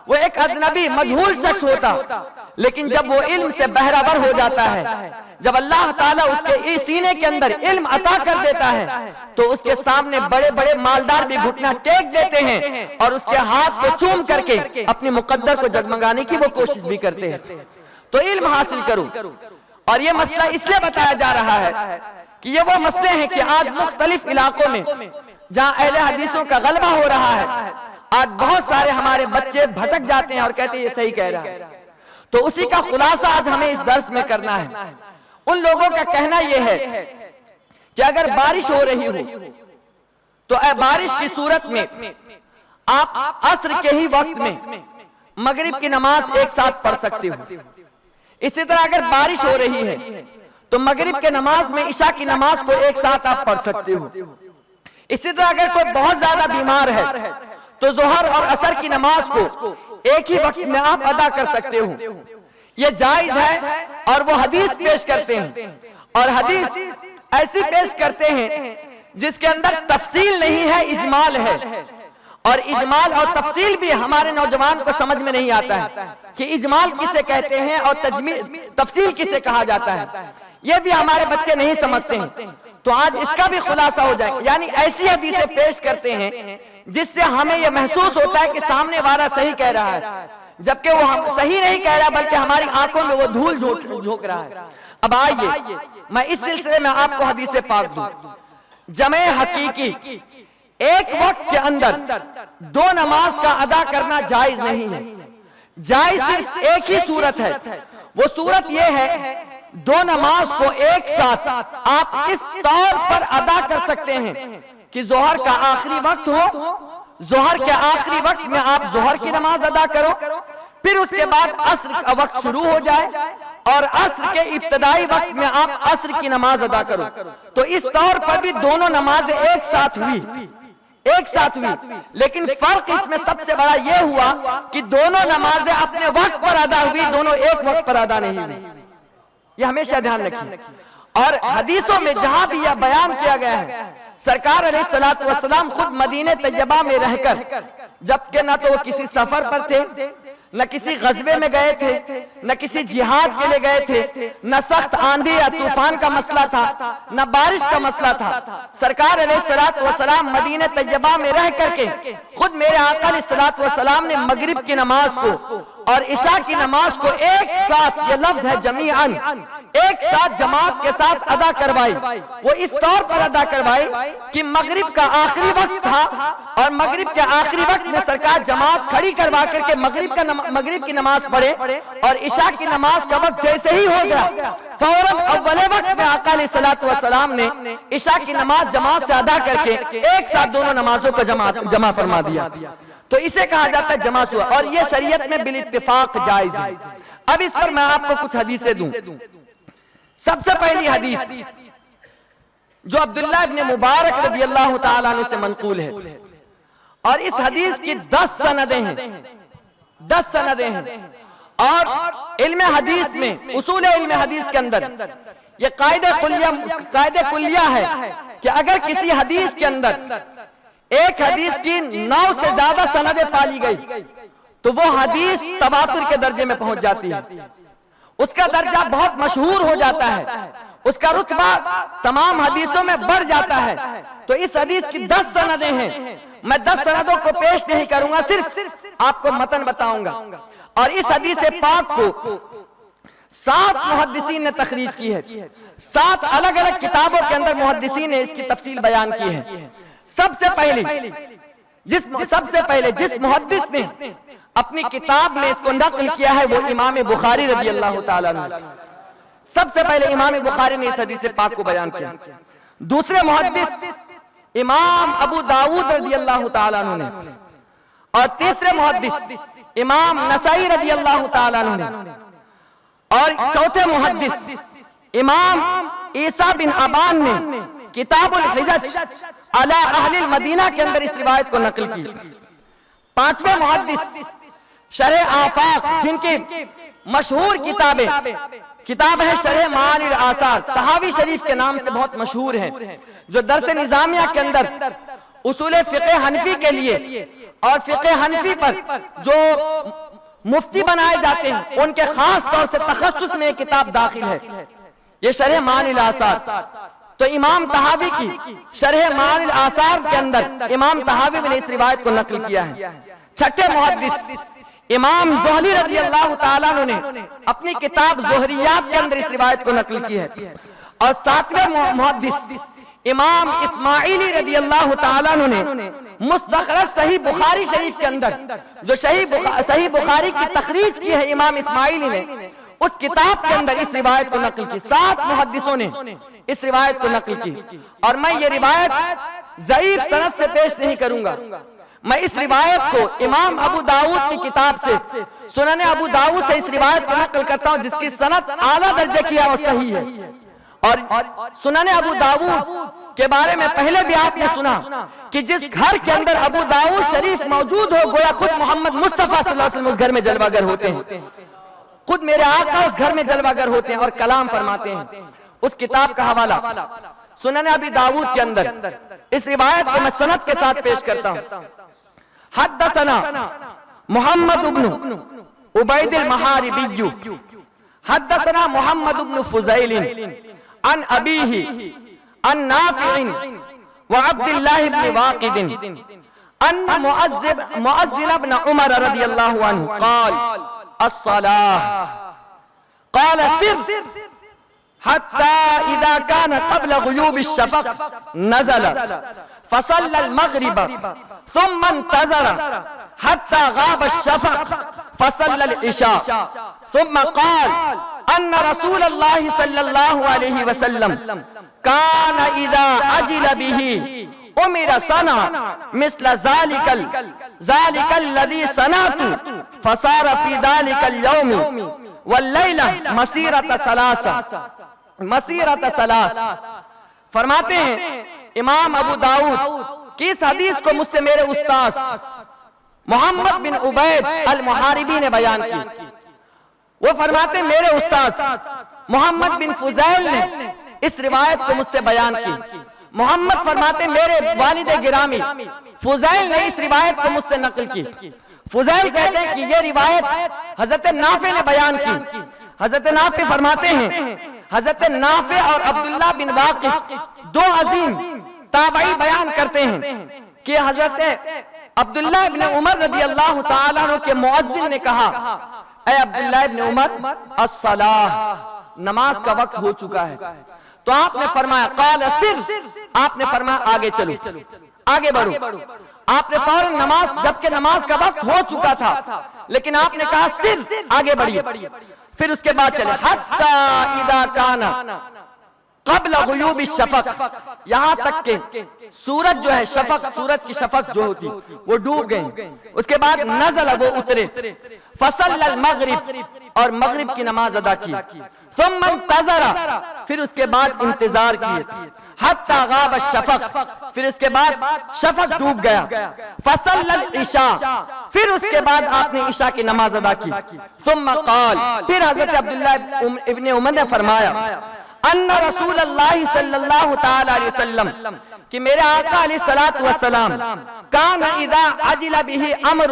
وہ ایک اجنبی مجہول شخص ہوتا، لیکن جب وہ علم سے بہرہور ہو جاتا ہے، جب اللہ تعالیٰ اس کے سینے کے اندر علم عطا کر دیتا ہے تو اس کے سامنے بڑے بڑے مالدار بھی گھٹنا ٹیک دیتے ہیں اور اس کے ہاتھ کو چوم کر کے اپنی مقدر کو جگمگانے کی وہ کوشش بھی کرتے ہیں۔ تو علم حاصل کرو، اور یہ مسئلہ اس لیے بتایا جا رہا ہے کہ یہ وہ مسئلے ہیں کہ آج مختلف علاقوں میں جہاں اہل حدیثوں کا غلبہ ہو رہا ہے، آج بہت سارے ہمارے بچے بھٹک جاتے ہیں اور کہتے ہیں یہ صحیح کہہ رہا ہے۔ تو اسی کا خلاصہ آج ہمیں اس درس میں کرنا ہے۔ ان لوگوں کا کہنا یہ ہے کہ اگر بارش ہو رہی ہو تو بارش کی صورت میں آپ عصر کے ہی وقت میں مغرب کی نماز ایک ساتھ پڑھ سکتے ہو۔ اسی طرح اگر بارش ہو رہی ہے تو مغرب کے نماز میں عشاء کی نماز کو ایک ساتھ آپ پڑھ سکتے ہو۔ اسی طرح اگر کوئی بہت زیادہ بیمار ہے تو ظہر اور عصر کی نماز کو ایک ہی وقت میں آپ ادا کر سکتے ہو۔ یہ جائز ہے، اور وہ حدیث پیش کرتے ہیں، اور حدیث ایسی پیش کرتے ہیں جس کے اندر تفصیل نہیں ہے، اجمال ہے، اور اجمال اور تفصیل بھی ہمارے نوجوان کو سمجھ میں نہیں آتا ہے کہ اجمال کسے کہتے ہیں اور تفصیل کسے کہا جاتا ہے، یہ بھی ہمارے بچے نہیں سمجھتے ہیں۔ تو آج اس کا بھی خلاصہ ہو جائے، یعنی ایسی حدیثیں پیش کرتے ہیں جس سے ہمیں یہ محسوس ہوتا ہے کہ سامنے والا صحیح کہہ رہا ہے، جبکہ وہ صحیح نہیں کہہ رہا بلکہ ہماری آنکھوں میں وہ دھول جھونک رہا ہے۔ اب آئیے میں اس سلسلے میں آپ کو حدیث پاک دوں۔ جمع حقیقی ایک وقت کے اندر 2 نماز کا ادا کرنا جائز نہیں ہے، جائز صرف ایک ہی صورت ہے، وہ صورت یہ ہے 2 نماز کو ایک ساتھ آپ اس طور پر ادا کر سکتے ہیں کہ ظہر کا آخری وقت ہو، ظہر کے آخری وقت میں آپ ظہر کی نماز ادا کرو، پھر اس کے بعد عصر کا وقت شروع ہو جائے اور عصر کے ابتدائی وقت میں آپ عصر کی نماز ادا کرو۔ تو اس طور پر بھی دونوں نمازیں ایک ساتھ ہوئی، لیکن فرق اس میں سب سے بڑا یہ ہوا کہ دونوں نمازیں اپنے وقت پر ادا ہوئی، دونوں ایک وقت پر ادا نہیں ہوئی۔ یہ ہمیشہ دھیان رکھیں۔ اور حدیثوں میں جہاں بھی یہ بیان کیا گیا ہے، سرکار علیہ الصلوۃ والسلام خود مدینہ طیبہ میں رہ کر، جبکہ نہ تو وہ کسی سفر پر تھے، نہ کسی غزوے میں گئے تھے، نہ کسی جہاد کے لیے گئے تھے، نہ سخت آندھی یا طوفان کا مسئلہ تھا، نہ بارش کا مسئلہ تھا، سرکار علیہ الصلوۃ والسلام مدینہ طیبہ میں رہ کر کے خود میرے آقا علیہ الصلوۃ والسلام نے مغرب کی نماز کو اور عشاء کی نماز کو ایک ساتھ، یہ لفظ ہے جمیعاً، ایک ساتھ جماعت کے ساتھ ادا کروائی۔ وہ اس طور پر ادا کروائی کہ مغرب کا آخری وقت تھا اور مغرب کے آخری وقت میں سرکار جماعت کھڑی کروا کر کے مغرب کی نماز پڑھے، اور عشاء کی نماز کا وقت جیسے ہی ہو گیا فوراً اول وقت میں آقا علیہ السلام نے عشاء کی نماز جماعت سے ادا کر کے ایک ساتھ دونوں نمازوں کو جمع فرما دیا۔ تو اسے کہا جاتا ہے جمع ہوا، اور یہ شریعت میں بالاتفاق جائز ہے۔ اب اس پر میں آپ کو کچھ حدیثیں دوں۔ سب سے پہلی حدیث جو عبداللہ ابن مبارک رضی اللہ تعالیٰ عنہ سے منقول ہے، اور اس حدیث کی 10 سندیں ہیں، 10 سندیں ہیں، اور علم حدیث میں، اصول علم حدیث کے اندر یہ قاعدہ کلیہ ہے کہ اگر کسی حدیث کے اندر ایک حدیث کی 9 سے زیادہ سندیں پالی گئی تو وہ حدیث تواتر کے درجے میں پہنچ جاتی ہے، اس کا درجہ بہت مشہور ہو جاتا ہے، اس کا رتبہ تمام حدیثوں میں بڑھ جاتا ہے۔ تو اس حدیث کی 10 سندیں ہیں، میں 10 سندوں کو پیش نہیں کروں گا، صرف آپ کو متن بتاؤں گا۔ اور اس حدیث پاک کو 7 محدثین نے تخریج کی ہے، 7 الگ الگ کتابوں کے اندر محدثین نے اس کی تفصیل بیان کی ہے۔ سب سے پہلے جس محدث نے اپنی کتاب میں اس کو نقل کیا ہے وہ امام بخاری رضی اللہ تعالیٰ عنہ، سب سے پہلے امام بخاری نے اس حدیث پاک کو بیان کیا۔ دوسرے محدث امام ابو داؤد رضی اللہ تعالیٰ عنہ نے، اور تیسرے محدث امام نسائی رضی اللہ تعالیٰ عنہ نے، اور چوتھے محدث امام عیسیٰ بن ابان نے کتاب الحجج علی اہل المدینہ کے اندر اس روایت کو نقل کی۔ پانچویں محدث شرح آفاق، جن کی مشہور کتاب ہے شرح معانی الآثار، طحاوی شریف کے نام سے بہت مشہور ہے، جو درس نظامیہ کے اندر اصول فقہ حنفی کے لیے اور فقہ حنفی پر جو مفتی بنائے جاتے ہیں ان کے خاص طور سے تخصص میں یہ کتاب داخل ہے، یہ شرح معانی الآثار۔ تو امام طحاوی کی شرح معانی الآثار کے اندر امام طحاوی نے اس روایت کو نقل کیا ہے۔ چھٹے محدث امام زہلی رضی اللہ تعالیٰ عنہ نے اپنی کتاب زہریات کے اندر اس روایت کو نقل کی ہے۔ اور ساتویں محدث امام اسماعیلی رضی اللہ تعالیٰ عنہ نے مستخرج صحیح بخاری شریف کے اندر جو صحیح بخاری کی تخریج کی ہے امام اسماعیلی نے، اس کتاب کے اندر اس روایت کو نقل کی۔ 7 محدثوں نے اس روایت کو نقل کی، اور میں یہ روایت ضعیف سند سے پیش نہیں کروں گا، میں اس روایت کو امام ابو داؤد کی کتاب سے سنن ابو داؤد سے اس روایت کو نقل کرتا ہوں، جس کی سند اعلیٰ درجے کی ہے اور صحیح ہے۔ اور سنن ابو داؤد کے بارے میں پہلے بھی آپ نے سنا کہ جس گھر کے اندر ابو داؤد شریف موجود ہو گویا خود محمد مصطفیٰ صلی اللہ علیہ وسلم اس گھر میں جلوہ گر ہوتے ہیں، خود میرے آقا اس گھر میں جلوہ گر ہوتے ہیں اور کلام فرماتے ہیں۔ اس کتاب کا حوالہ سنن ابی داؤد کے اندر اس روایت کو میں سند کے ساتھ پیش کرتا ہوں۔ حدثنا محمد بن عبید المحاربی حدثنا محمد بن فضیل عن ابیہ عن نافع وعبد اللہ بن واقد ان مؤذن بن عمر رضی اللہ عنہ قال الصلاة قال سر حتى إذا كان قبل غيوب الشفق نزل فصلى المغرب ثم انتظر حتى غاب الشفق فصلى العشاء ثم قال أن رسول الله صلى الله عليه وسلم كان إذا عجل به أمر صنع مثل ذلك الذي صنعت فصار في ذلك اليوم واللیلہ مسیرت ثلاث۔ فرماتے ہیں امام ابو داؤد کی اس حدیث کو مجھ سے میرے استاذ محمد بن عبید المحاربی نے بیان کی۔ وہ فرماتے ہیں میرے استاذ محمد بن فضیل نے اس روایت کو مجھ سے بیان کی۔ محمد فرماتے ہیں میرے والد گرامی فضیل نے اس روایت کو مجھ سے نقل کی۔ فضیل کہتے ہیں کہ یہ روایت حضرت نافع نے بیان کی۔ حضرت نافع فرماتے ہیں حضرت نافع اور عبداللہ بن واقد 2 عظیم تابعی بیان کرتے ہیں کہ حضرت عبداللہ ابن عمر رضی اللہ تعالیٰ عنہ کے مؤذن نے کہا اے عبداللہ ابن عمر الصلاۃ، نماز کا وقت ہو چکا ہے. تو آپ نے فرمایا قال سر، آپ نے فرمایا آگے چلو، آگے بڑھو. آپ نے فوراً نماز، جبکہ نماز کا وقت ہو چکا تھا، لیکن آپ نے کہا سر، آگے بڑھیے. پھر اس کے بعد چلے حتی اذا کان قبل غیوب الشفق، یہاں تک کہ سورج جو ہے، شفق، سورج کی شفق جو ہوتی وہ ڈوب گئی. اس کے بعد نزل، وہ اترے. فصل المغرب، اور مغرب کی نماز ادا کی. ثم انتظر، پھر اس کے بعد انتظار کیے. حتی غاب الشفق، پھر اس کے بعد شفق ڈوب گیا. فصل العشاء، پھر اس کے بعد آپ نے عشاء کی نماز ادا کی. ثم قال، پھر حضرت عبداللہ ابن عمر نے فرمایا ان رسول اللہ صلی اللہ تعالی علیہ وسلم، کہ میرے آقا علیہ السلام کان اذا عجل به امر،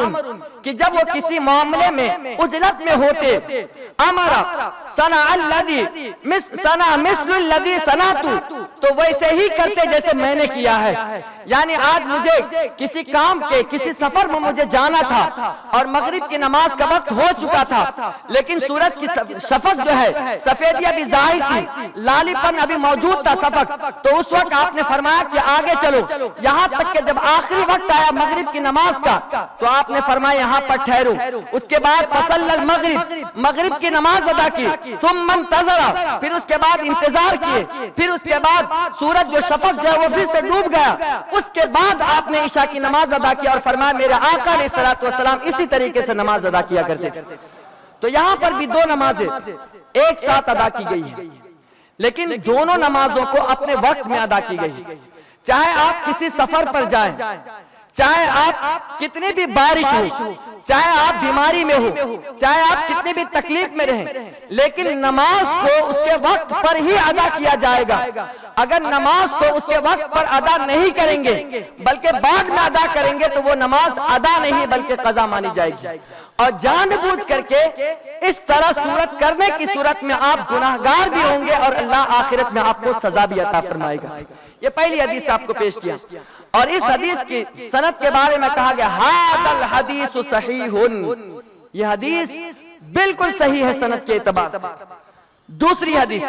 کہ جب وہ کسی معاملے میں عجلت میں ہوتے، امر صنع مثل الذی صنعت، تو ویسے ہی کرتے جیسے میں نے کیا ہے. یعنی آج مجھے کسی کام کے، کسی سفر میں مجھے جانا تھا اور مغرب کی نماز کا وقت ہو چکا تھا، لیکن سورج کی شفق جو ہے سفیدی ابھی ظاہر تھی، لالی پن ابھی موجود تھا شفق. تو اس وقت آپ نے فرمایا کہ آگے چلو، یہاں تک کہ جب آخری وقت آیا مغرب کی نماز کا تو آپ نے فرمایا یہاں پر ٹھہرو. اس کے بعد فصل المغرب، مغرب کی نماز ادا کی. ثم انتظر، پھر اس کے بعد انتظار کیے. پھر اس کے بعد سورج جو شفق جو ہے وہ پھر سے ڈوب گیا. اس کے بعد آپ نے عشاء کی نماز ادا کی اور فرمایا میرے آقا علیہ الصلوۃ والسلام اسی طریقے سے نماز ادا کیا کرتے تھے. تو یہاں پر بھی دو نمازیں ایک ساتھ ادا کی گئی ہیں، لیکن دونوں نمازوں کو اپنے وقت میں ادا کی گئی. چاہے آپ کسی سفر پر جائیں، چاہے آپ کتنی بھی بارش ہو، چاہے آپ بیماری میں ہو، چاہے آپ کتنی بھی تکلیف میں رہیں، لیکن نماز کو اس کے وقت پر ہی ادا کیا جائے گا. اگر نماز کو اس کے وقت پر ادا نہیں کریں گے بلکہ بعد میں ادا کریں گے تو وہ نماز ادا نہیں بلکہ قضا مانی جائے گی. اور جان بوجھ کر کے اس طرح صورت کرنے کی صورت میں آپ گناہگار بھی ہوں گے اور اللہ آخرت میں آپ کو سزا بھی عطا فرمائے گا. یہ پہلی حدیث آپ کو پیش کیا، اور اس حدیث کی سند کے بارے میں کہا گیا ھذا الحدیث صحیح، یہ حدیث بالکل صحیح ہے سند کے اعتبار سے. دوسری حدیث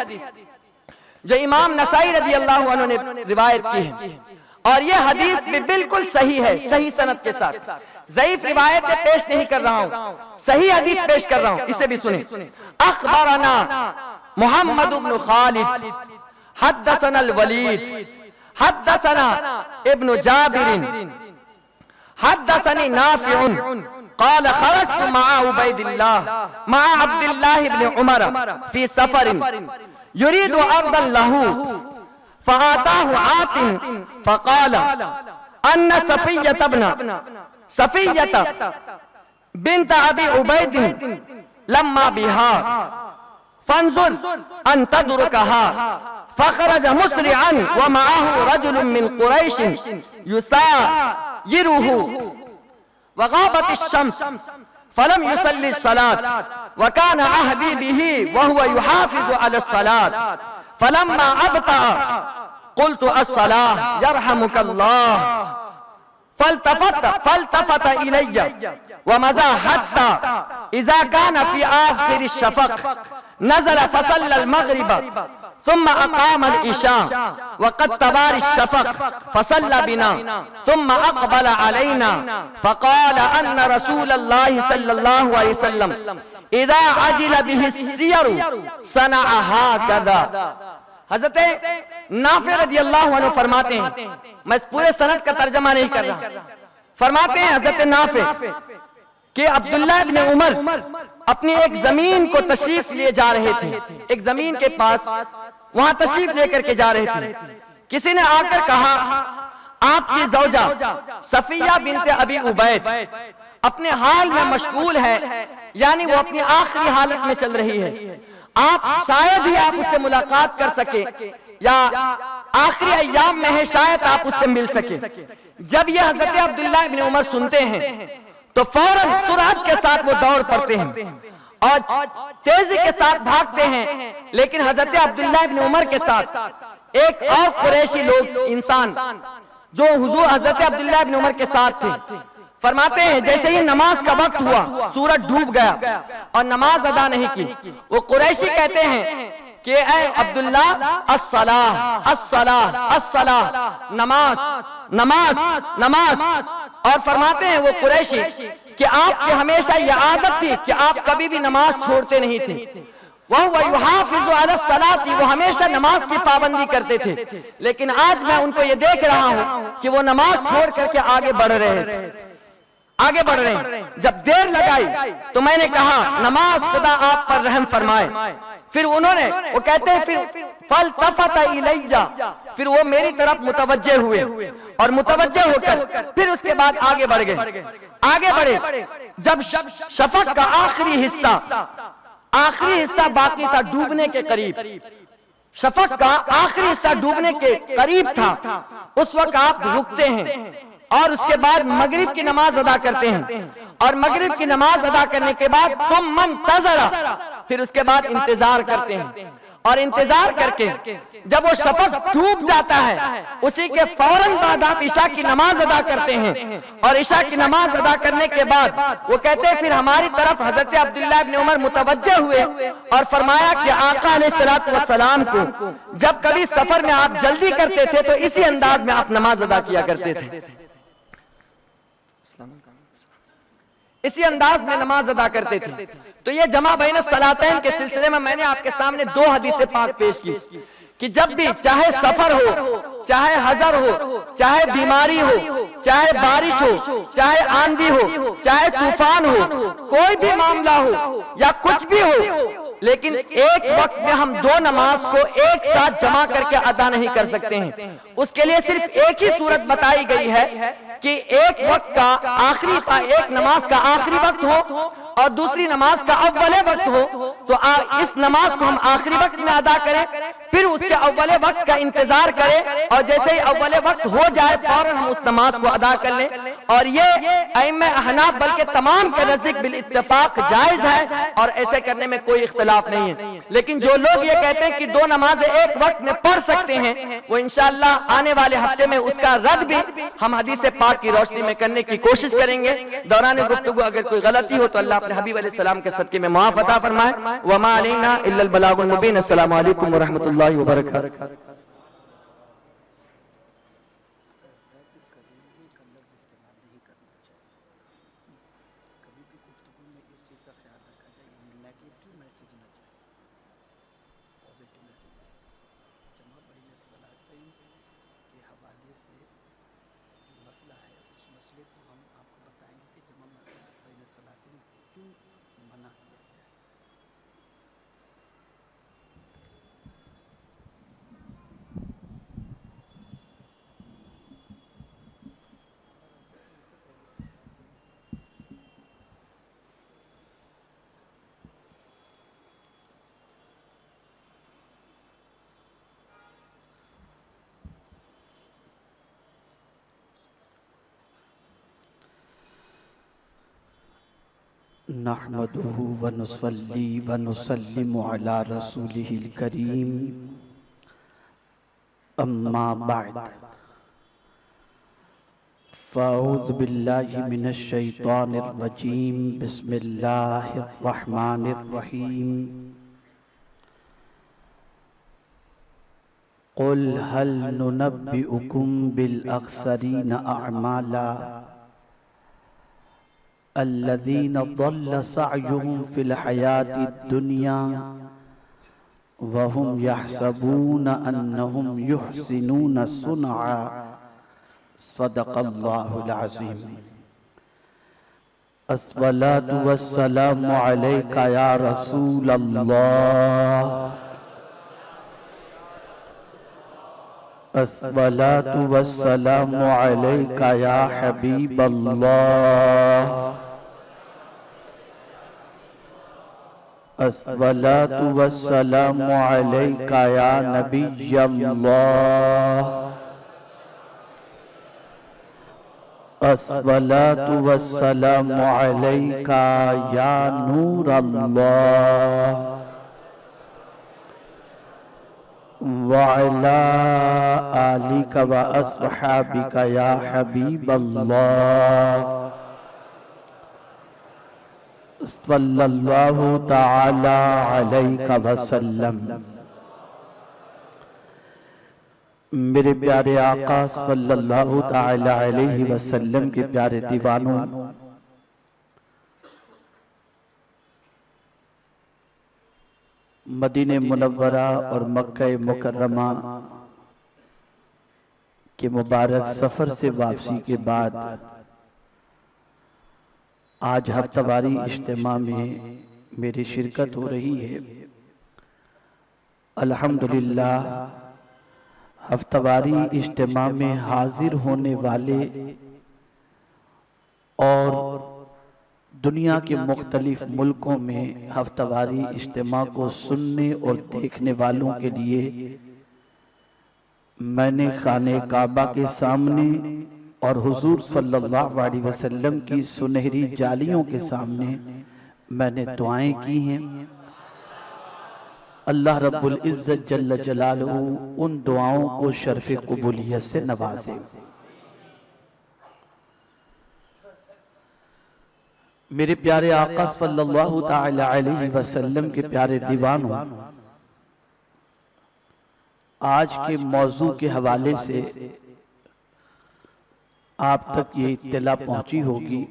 جو امام نسائی رضی اللہ عنہ نے روایت کی ہے، اور یہ حدیث بھی بالکل صحیح ہے، صحیح سند کے ساتھ. ضعیف روایتیں پیش نہیں کر رہا ہوں، صحیح حدیث پیش کر رہا ہوں، اسے بھی سنیں. اخبرنا محمد بن خالد حدثنا الولید حدثنا ابن جابر حدثني نافع قال خرجت مع عبيد الله مع عبد الله بن عمر في سفر يريد أرضا له فآتاه عات فقال أن صفية بنت أبي عبيد لما بها فانظر أن تدركها. فخرج مسرعا ومعه رجل من قريش يسايره وغابت الشمس فلم يصلي الصلاة وكان عهدي به وهو يحافظ على الصلاة. فلما أبطأ قلت الصلاة يرحمك الله. فالتفت إلي ومضى حتى إذا كان في آخر الشفق نزل فصلى المغرب ثم أقام العشاء وقد تبار الشفق فصلى بنا ثم أقبل علينا فقال أن رسول الله صلى الله عليه وسلم إذا عجل به السير صنع هكذا. حضرت نافع رضی اللہ عنہ فرماتے ہیں، میں اس پورے سند کا ترجمہ نہیں کر رہا، فرماتے ہیں حضرت نافع کہ عبداللہ ابن عمر اپنی ایک زمین کو تشریف لیے جا رہے تھے، ایک زمین کے پاس وہاں تشریف لے کر کے جا رہے تھے. کسی نے آ کر کہا آپ کی زوجہ صفیہ بنت ابی عبید اپنے حال میں مشغول ہے، یعنی وہ اپنی آخری حالت میں چل رہی ہے، آپ شاید ہی آپ اس سے ملاقات کر سکے یا آخری ایام میں ہے شاید آپ اس سے مل سکے. جب یہ حضرت عبداللہ ابن عمر سنتے ہیں تو فوراً سرعت کے ساتھ وہ دوڑ پڑتے ہیں اور تیزی کے ساتھ بھاگتے ہیں. لیکن حضرت عبداللہ ابن عمر کے ساتھ ایک اور قریشی لوگ انسان جو حضور حضرت عبداللہ ابن عمر کے ساتھ تھے، فرماتے ہیں جیسے ہی نماز کا وقت ہوا سورج ڈوب گیا اور نماز ادا نہیں کی، وہ قریشی کہتے ہیں کہ اے عبداللہ الصلاۃ الصلاۃ الصلاۃ، نماز نماز نماز. اور فرماتے ہیں وہ قریشی کہ آپ کی ہمیشہ یہ عادت تھی کہ آپ کبھی بھی نماز چھوڑتے نہیں تھے. وَهُوَ يُحَافِظُ عَلَى الصَّلَاةِ، وہ ہمیشہ نماز کی پابندی کرتے تھے. لیکن آج میں ان کو یہ دیکھ رہا ہوں کہ وہ نماز چھوڑ کر کے آگے بڑھ رہے ہیں، آگے بڑھ رہے ہیں. جب دیر لگائی تو میں نے کہا نماز خدا آپ پر رحم فرمائے. پھر انہوں نے، وہ کہتے ہیں پھر فَالْتَفَتَ إِلَيَّ، پھر وہ میری طرف متوجہ ہوئے اور متوجہ ہو کر پھر اس کے بعد آگے بڑھ گئے، آگے بڑھے. جب شفق کا آخری حصہ باقی تھا ڈوبنے کے قریب، شفق کا آخری حصہ ڈوبنے کے قریب تھا، اس وقت آپ رکتے ہیں اور اس کے بعد مغرب کی نماز ادا کرتے ہیں. اور مغرب کی نماز ادا کرنے کے بعد تم منتظر، پھر اس کے بعد انتظار کرتے ہیں. اور انتظار کر کے جب وہ شفق ڈوب جاتا ہے اسی کے فوراً بعد آپ عشاء کی نماز ادا کرتے ہیں. اور عشاء کی نماز ادا کرنے کے بعد وہ کہتے ہیں پھر ہماری طرف حضرت عبداللہ ابن عمر متوجہ ہوئے اور فرمایا کہ آقا علیہ السلام کو جب کبھی سفر میں آپ جلدی کرتے تھے تو اسی انداز میں آپ نماز ادا کیا کرتے تھے، اسی انداز میں نماز ادا کرتے تھے. تو یہ جمع بین الصلاتین کے سلسلے میں نے آپ کے سامنے 2 حدیث پاک پیش کی کہ جب بھی چاہے سفر ہو، چاہے حضر ہو، چاہے بیماری ہو، چاہے بارش ہو، چاہے آندھی ہو، چاہے طوفان ہو، کوئی بھی معاملہ ہو یا کچھ بھی ہو، لیکن ایک وقت میں ہم 2 نماز کو ایک ساتھ جمع کر کے ادا نہیں کر سکتے ہیں. اس کے لیے صرف ایک ہی صورت بتائی گئی ہے کہ ایک وقت کا ایک نماز کا آخری وقت ہو اور دوسری نماز کا اول وقت ہو. تو اس نماز کو ہم آخری وقت میں ادا کریں، پھر اس کے اول وقت کا انتظار کریں اور جیسے ہی اول وقت ہو جائے فوراً ہم اس نماز کو ادا کر لیں. اور یہ ائمہ احناف بلکہ تمام کے نزدیک بالاتفاق جائز ہے اور ایسے کرنے میں کوئی اختلاف نہیں ہے. لیکن جو لوگ یہ کہتے ہیں کہ 2 نمازیں ایک وقت میں پڑھ سکتے ہیں، وہ انشاءاللہ آنے والے ہفتے میں اس کا رد بھی ہم حدیث پاک کی روشنی میں کرنے کی کوشش کریں گے. دوران گفتگو اگر کوئی غلطی ہو تو اللہ اپنے حبیب علیہ السلام کے صدقے میں معاف عطا فرمائے. وما علینا الا البلاغ المبین. السلام علیکم ورحمۃ اللہ وبرکاتہ. نحمده ونصلي ونسلم على رسوله الكريم اما بعد فاعوذ بالله من الشيطان الرجيم. بسم الله الرحمن الرحيم. قل هل ننبئكم بالأخسرين أعمالا الذين ضل سعيهم في الحياة الدنيا وهم يحسبون أنهم يحسنون صنعا. صدق الله العظيم. الصلاة والسلام عليك يا رسول الله. الصلاة والسلام عليك يا حبيب الله. الصلاة والسلام عليك يا نبي الله. الصلاة والسلام عليك يا نور الله. وعلى آلك وأصحابك يا حبيب الله. صلی اللہ تعالی علیہ وسلم۔ میرے پیارے آقا صلی اللہ تعالی علیہ وسلم کے پیارے دیوانوں، مدینہ منورہ اور مکہ مکرمہ کے مبارک سفر سے واپسی کے بعد آج ہفتہ واری اجتماع میں میری شرکت ہو رہی ہے۔ الحمدللہ ہفتہ واری اجتماع میں حاضر ہونے والے اور دنیا کے مختلف ملکوں میں ہفتہ واری اجتماع کو سننے اور دیکھنے والوں کے لیے میں نے خانہ کعبہ کے سامنے اور حضور صلی اللہ علیہ وسلم کی سنہری جالیوں کے سامنے میں نے دعائیں کی ہیں۔ اللہ رب العزت جل جلالہ ان دعاؤں کو شرف قبولیت سے نوازے۔ میرے پیارے آقا صلی اللہ تعالی علیہ وسلم کے پیارے دیوانوں، آج کے موضوع کے حوالے سے آپ تک یہ اطلاع پہنچی ہوگی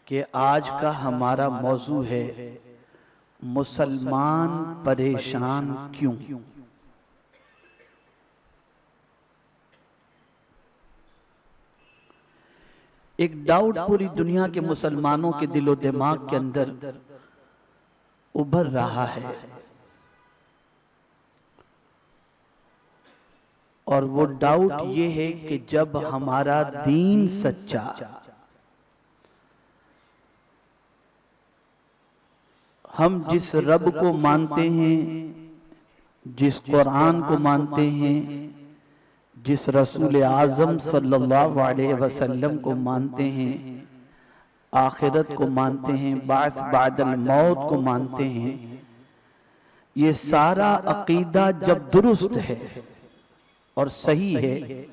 کہ آج کا ہمارا موضوع ہے مسلمان پریشان کیوں؟ ایک ڈاؤٹ پوری دنیا کے مسلمانوں کے دل و دماغ کے اندر ابھر رہا ہے، اور وہ ڈاؤٹ یہ ہے کہ جب ہمارا دین سچا، ہم جس رب کو مانتے ہیں، جس قرآن کو مانتے ہیں، جس رسول اعظم صلی اللہ علیہ وسلم کو مانتے ہیں، آخرت کو مانتے ہیں، بعث بعد الموت کو مانتے ہیں، یہ سارا عقیدہ جب درست ہے اور صحیح ہے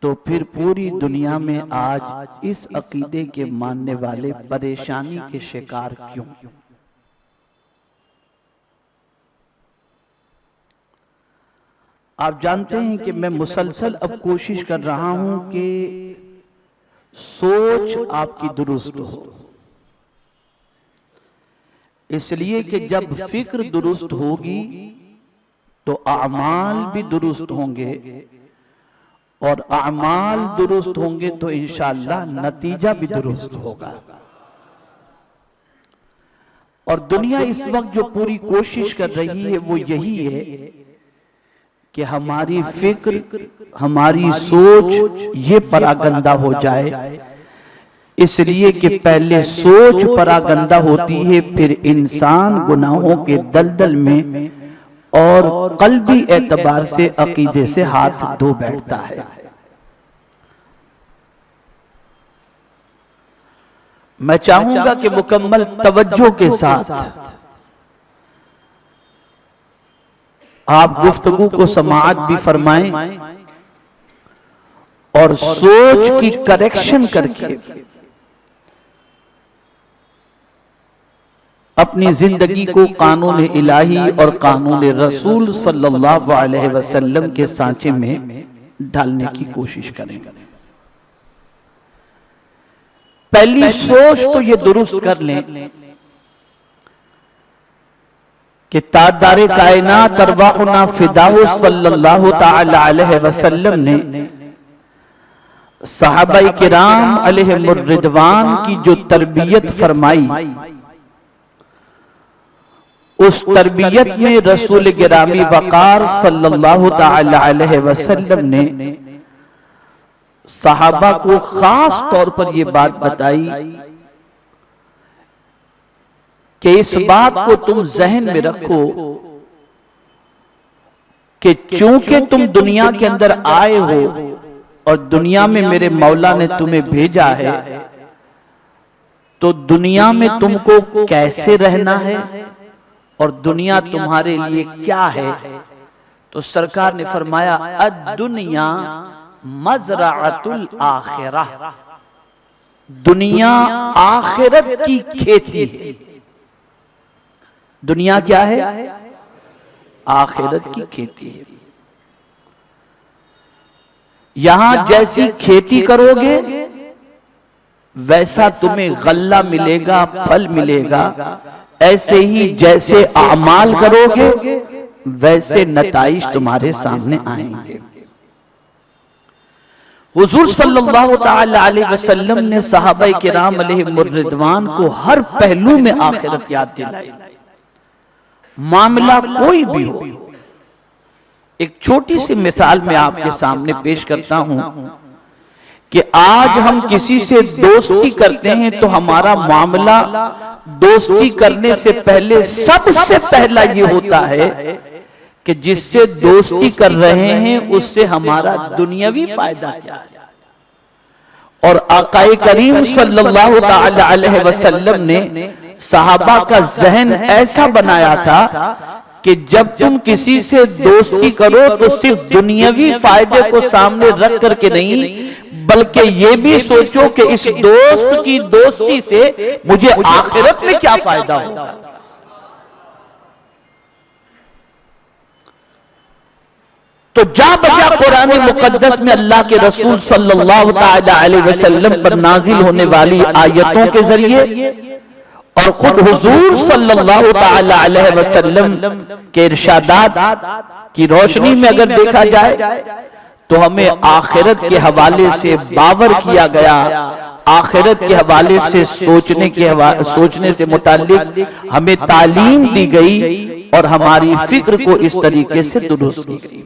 تو پھر پوری دنیا میں آج اس عقیدے کے ماننے والے پریشانی کے شکار کیوں؟ آپ جانتے ہیں کہ میں مسلسل اب کوشش کر رہا ہوں کہ سوچ آپ کی درست ہو، اس لیے کہ جب فکر درست ہوگی تو اعمال بھی درست ہوں گے، اور اعمال درست ہوں گے تو انشاءاللہ نتیجہ بھی درست ہوگا۔ اور دنیا اس وقت جو پوری کوشش کر رہی ہے وہ یہی ہے کہ ہماری فکر، ہماری سوچ یہ پراگندہ ہو جائے، اس لیے کہ پہلے سوچ پراگندہ ہوتی ہے، پھر انسان گناہوں کے دلدل میں اور قلبی اعتبار سے عقیدے سے ہاتھ دھو بیٹھتا ہے۔ میں چاہوں گا کہ مکمل توجہ کے ساتھ آپ گفتگو کو سماعت بھی فرمائیں اور سوچ کی کریکشن کر کے اپنی زندگی کو قانون الہی اور قانون رسول صلی اللہ علیہ وسلم کے سانچے میں ڈالنے کی کوشش کریں۔ پہلی سوچ تو یہ درست کر لیں کہ تاجدار کائنات ارواحنا فداہ صلی اللہ تعالی علیہ وسلم نے صحابہ کرام علیہم الرضوان کی جو تربیت فرمائی، اس تربیت میں رسول گرامی وقار صلی اللہ تعالی علیہ وسلم نے صحابہ کو خاص طور پر یہ بات بتائی کہ اس بات کو تم ذہن میں رکھو کہ چونکہ تم دنیا کے اندر آئے ہو اور دنیا میں میرے مولا نے تمہیں بھیجا ہے، تو دنیا میں تم کو کیسے رہنا ہے اور دنیا تمہارے لیے کیا ہے؟ تو سرکار نے فرمایا الدنیا مزرعۃ الآخرہ، دنیا آخرت کی کھیتی ہے. دنیا کیا ہے؟ آخرت کی کھیتی ہے. یہاں جیسی کھیتی کرو گے ویسا تمہیں غلہ ملے گا، پھل ملے گا. ایسے ہی جیسے اعمال کرو گے ویسے نتائج تمہارے سامنے آئیں گے. حضور صلی اللہ تعالی علیہ وسلم نے صحابہ کرام علیہم الرضوان کو ہر پہلو میں آخرت یاد دلائی. معاملہ کوئی بھی ہو. ایک چھوٹی سی مثال میں آپ کے سامنے پیش کرتا ہوں کہ آج ہم کسی سے دوستی کرتے ہیں تو ہمارا معاملہ دوستی کرنے سے پہلے سب سے پہلا یہ ہوتا ہے کہ جس سے دوستی کر رہے ہیں اس سے ہمارا دنیاوی فائدہ کیا ہے. اور آقا کریم صلی اللہ تعالی علیہ وسلم نے صحابہ کا ذہن ایسا بنایا تھا کہ جب تم کسی سے دوستی کرو تو صرف دنیاوی فائدے کو سامنے رکھ کر کے نہیں بلکہ یہ بھی سوچو کہ اس دوست کی دوستی سے مجھے آخرت میں کیا فائدہ ہوگا. تو جا بجا قرآن مقدس میں اللہ کے رسول صلی اللہ تعالی علیہ وسلم پر نازل ہونے والی آیتوں کے ذریعے اور خود حضور صلی اللہ تعالی علیہ وسلم کے ارشادات کی روشنی میں اگر دیکھا جائے تو ہمیں آخرت کے حوالے سے باور کیا گیا، آخرت کے حوالے سے سوچنے سے متعلق ہمیں تعلیم دی گئی اور ہماری فکر کو اس طریقے سے درست کی گئی.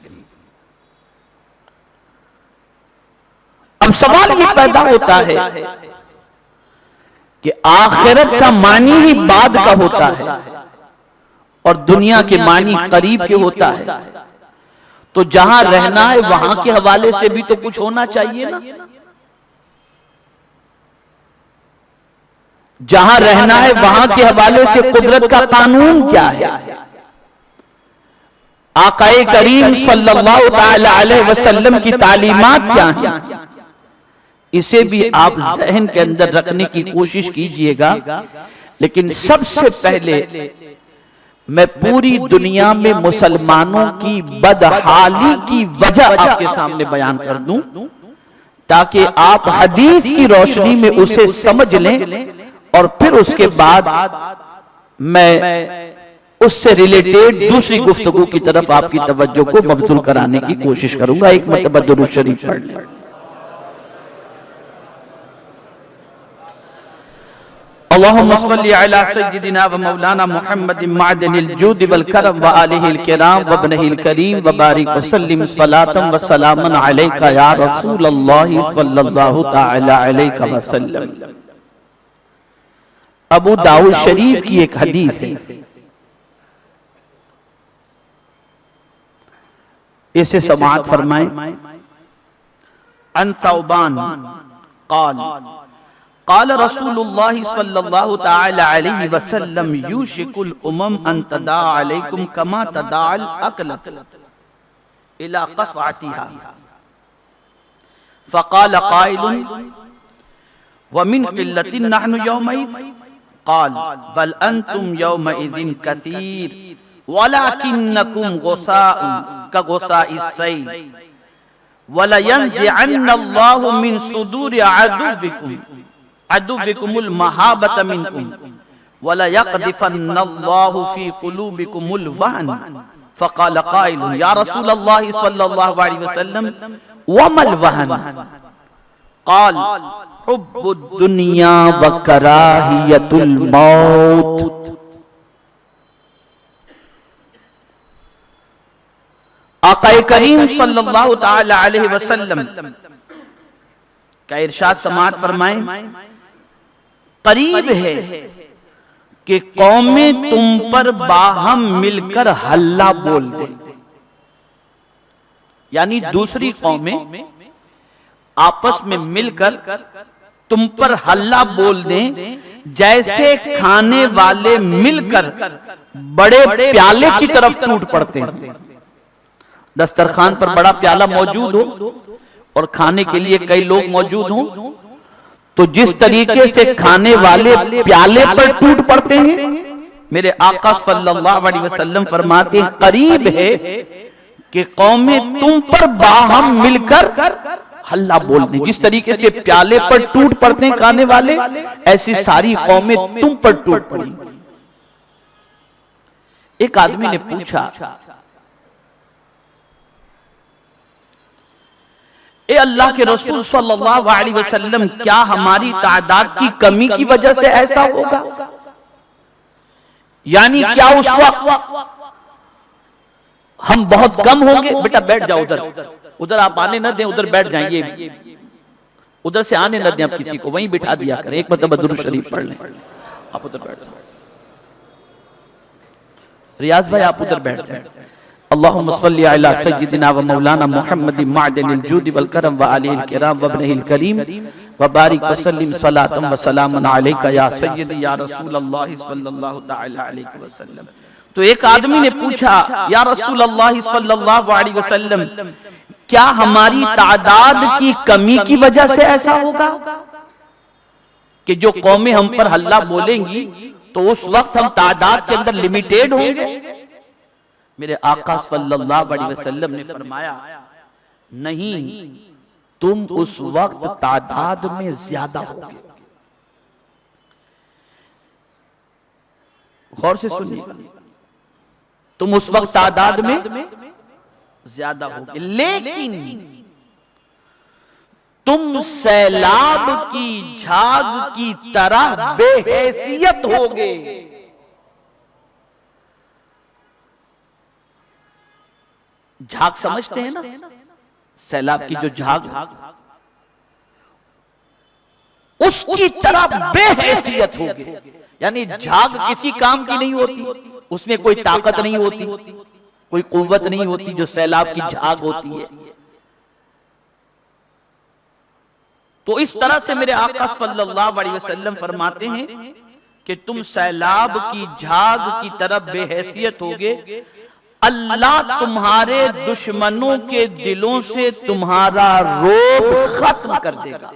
اب سوال یہ پیدا ہوتا ہے کہ آخرت کا معنی ہی بعد کا ہوتا ہے اور دنیا کے معنی قریب کے ہوتا ہے. تو جہاں رہنا ہے وہاں کے حوالے سے بھی تو کچھ ہونا چاہیے نا. جہاں رہنا ہے وہاں کے حوالے سے قدرت کا قانون کیا ہے، آقا کریم صلی اللہ تعالی علیہ وسلم کی تعلیمات کیا ہیں، اسے بھی آپ ذہن کے اندر رکھنے کی کوشش کیجئے گا. لیکن سب سے پہلے میں پوری دنیا میں مسلمانوں کی بدحالی کی وجہ آپ کے سامنے بیان کر دوں تاکہ آپ حدیث کی روشنی میں اسے سمجھ لیں اور پھر اس کے بعد میں اس سے ریلیٹڈ دوسری گفتگو کی طرف آپ کی توجہ کو مبذول کرانے کی کوشش کروں گا. ایک مرتبہ درود شریف پڑھ لیں. اللهم صل على سيدنا ومولانا محمد معدن الجود والكرم وآله الكرام وابنه الكريم وبارك وسلم صلاة وسلاما عليك يا رسول الله صلى الله تعالى عليك وسلم. ابو داؤد شریف کی ایک حدیث ہے، اسے سماعت فرمائیں. عن ثوبان قال قال رسول اللہ صلی اللہ تعالی علیہ وسلم یوشک الامم ان تداع علیکم کما تداع الاکلۃ الى قصعتها فقال قائل ومن قلۃ نحن یومئذ قال بل انتم یومئذ کثیر ولکنکم غثاء كغثاء السیل ولینزعن اللہ من صدور عدوکم المحابة منکم وَلَيَقْذِفَنَّ اللَّهُ فِي قُلُوبِكُمُ الْوَهْنَ فقال قائل یا رسول اللہ صلی اللہ علیہ وسلم وَمَا الْوَهْنَ قال حب الدنیا وَكَرَاهِيَةُ الْمَوْتِ. آقا کریم صلی اللہ تعالی علیہ وسلم کا ارشاد سماعت فرمائیں. قریب ہے کہ قومیں تم پر باہم مل کر حلہ بول دیں، یعنی دوسری قومیں آپس میں مل کر تم پر حلہ بول دیں جیسے کھانے والے مل کر بڑے پیالے کی طرف ٹوٹ پڑتے ہیں. دسترخوان پر بڑا پیالہ موجود ہو اور کھانے کے لیے کئی لوگ موجود ہوں تو جس طریقے سے کھانے والے پیالے پر ٹوٹ پڑتے ہیں، میرے آقا صلی اللہ علیہ وسلم فرماتے ہیں قریب ہے کہ قومیں تم پر باہم مل کر ہلہ بولنے، جس طریقے سے پیالے پر ٹوٹ پڑتے ہیں کھانے والے، ایسی ساری قومیں تم پر ٹوٹ پڑیں۔ ایک آدمی نے پوچھا، اے اللہ کے رسول صلی اللہ علیہ وسلم، کیا ہماری تعداد کی کمی کی وجہ سے ایسا ہوگا؟ یعنی کیا اس وقت ہم بہت کم ہوں گے؟ بیٹا بیٹھ جاؤ ادھر آپ آنے نہ دیں، ادھر بیٹھ جائیں، یہ ادھر سے آنے نہ دیں آپ کسی کو، وہیں بٹھا دیا کریں، ایک مرتبہ درود شریف پڑھ لیں، آپ ادھر بیٹھ جائیں۔ ریاض بھائی آپ ادھر بیٹھ جائیں۔ اللہم صلی علی سیدنا و مولانا محمد معدن الجود والکرم و آلہ الکرام و ابنہ الکریم وبارک وسلم صلاة و سلام علیکہ یا سید یا رسول اللہ صلی اللہ تعالی علیہ وسلم۔ تو ایک آدمی نے پوچھا، یا رسول اللہ صلی اللہ علیہ وسلم، کیا ہماری تعداد کی کمی کی وجہ سے ایسا ہوگا کہ جو قومیں ہم پر ہلہ بولیں گی تو اس وقت ہم تعداد کے اندر لیمیٹیڈ ہوں گے؟ میرے آقا صلی اللہ علیہ وسلم نے فرمایا، نہیں، تم اس وقت تعداد میں زیادہ ہوگے۔ غور سے سنیے، تم اس وقت تعداد میں زیادہ ہوگے، لیکن تم سیلاب کی جھاگ کی طرح بے حیثیت ہوگے۔ جھاگ سمجھتے ہیں نا، سیلاب کی جو جھاگ، اس کی طرح بے حیثیت ہوگے، یعنی جھاگ کسی کام کی نہیں ہوتی، اس میں کوئی طاقت نہیں ہوتی، کوئی قوت نہیں ہوتی جو سیلاب کی جھاگ ہوتی ہے۔ تو اس طرح سے میرے آقا صلی اللہ علیہ وسلم فرماتے ہیں کہ تم سیلاب کی جھاگ کی طرح بے حیثیت ہوگے، اللہ تمہارے دشمنوں کے دلوں سے تمہارا روب ختم کر دے گا۔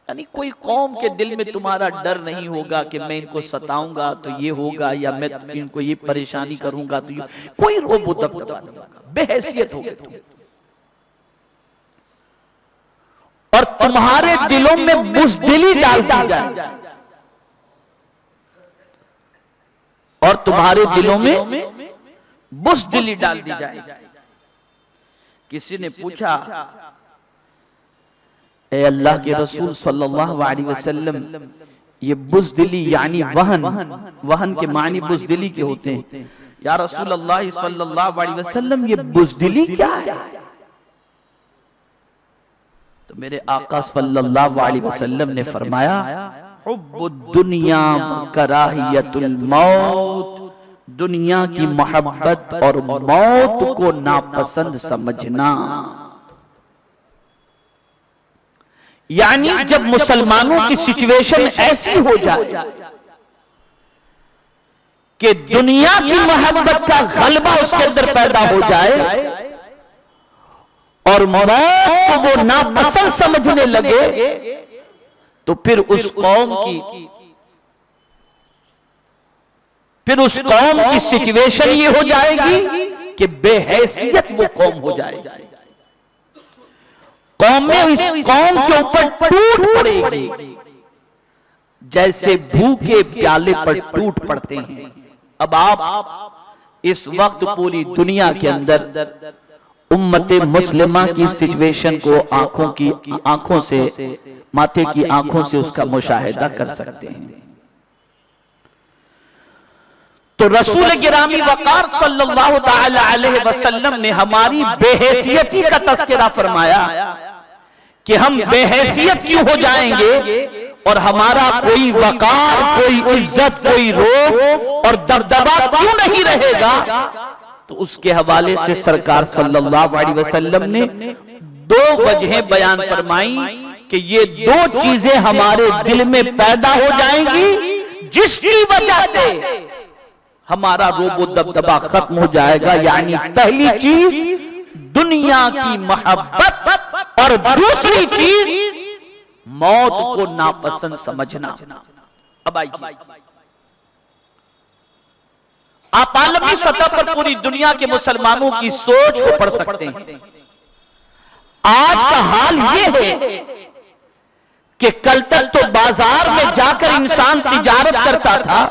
یعنی کوئی قوم کے دل میں تمہارا ڈر نہیں ہوگا کہ میں ان کو ستاؤں گا تو یہ ہوگا، یا میں ان کو یہ پریشانی کروں گا تو یہ، کوئی روب و دبدبا نہیں ہوگا، بے حیثیت ہوگے تم، اور تمہارے دلوں میں بزدلی ڈال دی جائے، اور تمہارے دلوں میں بزدلی ڈال دی جائے۔ کسی نے پوچھا، اے اللہ کے رسول صلی اللہ علیہ وسلم، یہ بزدلی یعنی وہن کے معنی بزدلی کے ہوتے ہیں، یا رسول اللہ صلی اللہ علیہ وسلم یہ بزدلی کیا ہے؟ تو میرے آقا صلی اللہ علیہ وسلم نے فرمایا، حب الدنیا کراہیت الموت، دنیا کی محبت اور موت کو ناپسند سمجھنا۔ یعنی جب مسلمانوں کی سچویشن ایسی ہو جائے کہ دنیا کی محبت کا غلبہ اس کے اندر پیدا ہو جائے اور موت کو وہ ناپسند سمجھنے لگے، تو پھر اس قوم کی سچویشن یہ ہو جائے گی کہ بے حیثیت وہ قوم ہو جائے گی، قومیں اس قوم کے اوپر ٹوٹ پڑے گی جیسے بھوکے پیالے پر ٹوٹ پڑتے ہیں۔ اب آپ اس وقت پوری دنیا کے اندر امت مسلمہ کی سچویشن کو آنکھوں سے، ماتھے کی آنکھوں سے اس کا مشاہدہ کر سکتے ہیں۔ تو رسول گرامی وقار صلی اللہ تعالی علیہ وسلم نے ہماری بے حیثیتی کا تذکرہ فرمایا کہ ہم بے حیثیت کیوں ہو جائیں گے، اور ہمارا کوئی وقار، کوئی عزت، کوئی روب اور دبدبا کیوں نہیں رہے گا؟ تو اس کے حوالے سے سرکار صلی اللہ علیہ وسلم نے دو وجہیں بیان فرمائی کہ یہ دو چیزیں ہمارے دل میں پیدا ہو جائیں گی جس کی وجہ سے ہمارا روب و دبدبا ختم ہو جائے گا۔ یعنی پہلی چیز دنیا کی محبت اور دوسری چیز موت کو ناپسند سمجھنا۔ اب آئیے، آپ عالمی سطح پر پوری دنیا کے مسلمانوں کی سوچ کو پڑھ سکتے ہیں۔ آج کا حال یہ ہے کہ کل تک تو بازار میں جا کر انسان تجارت کرتا تھا،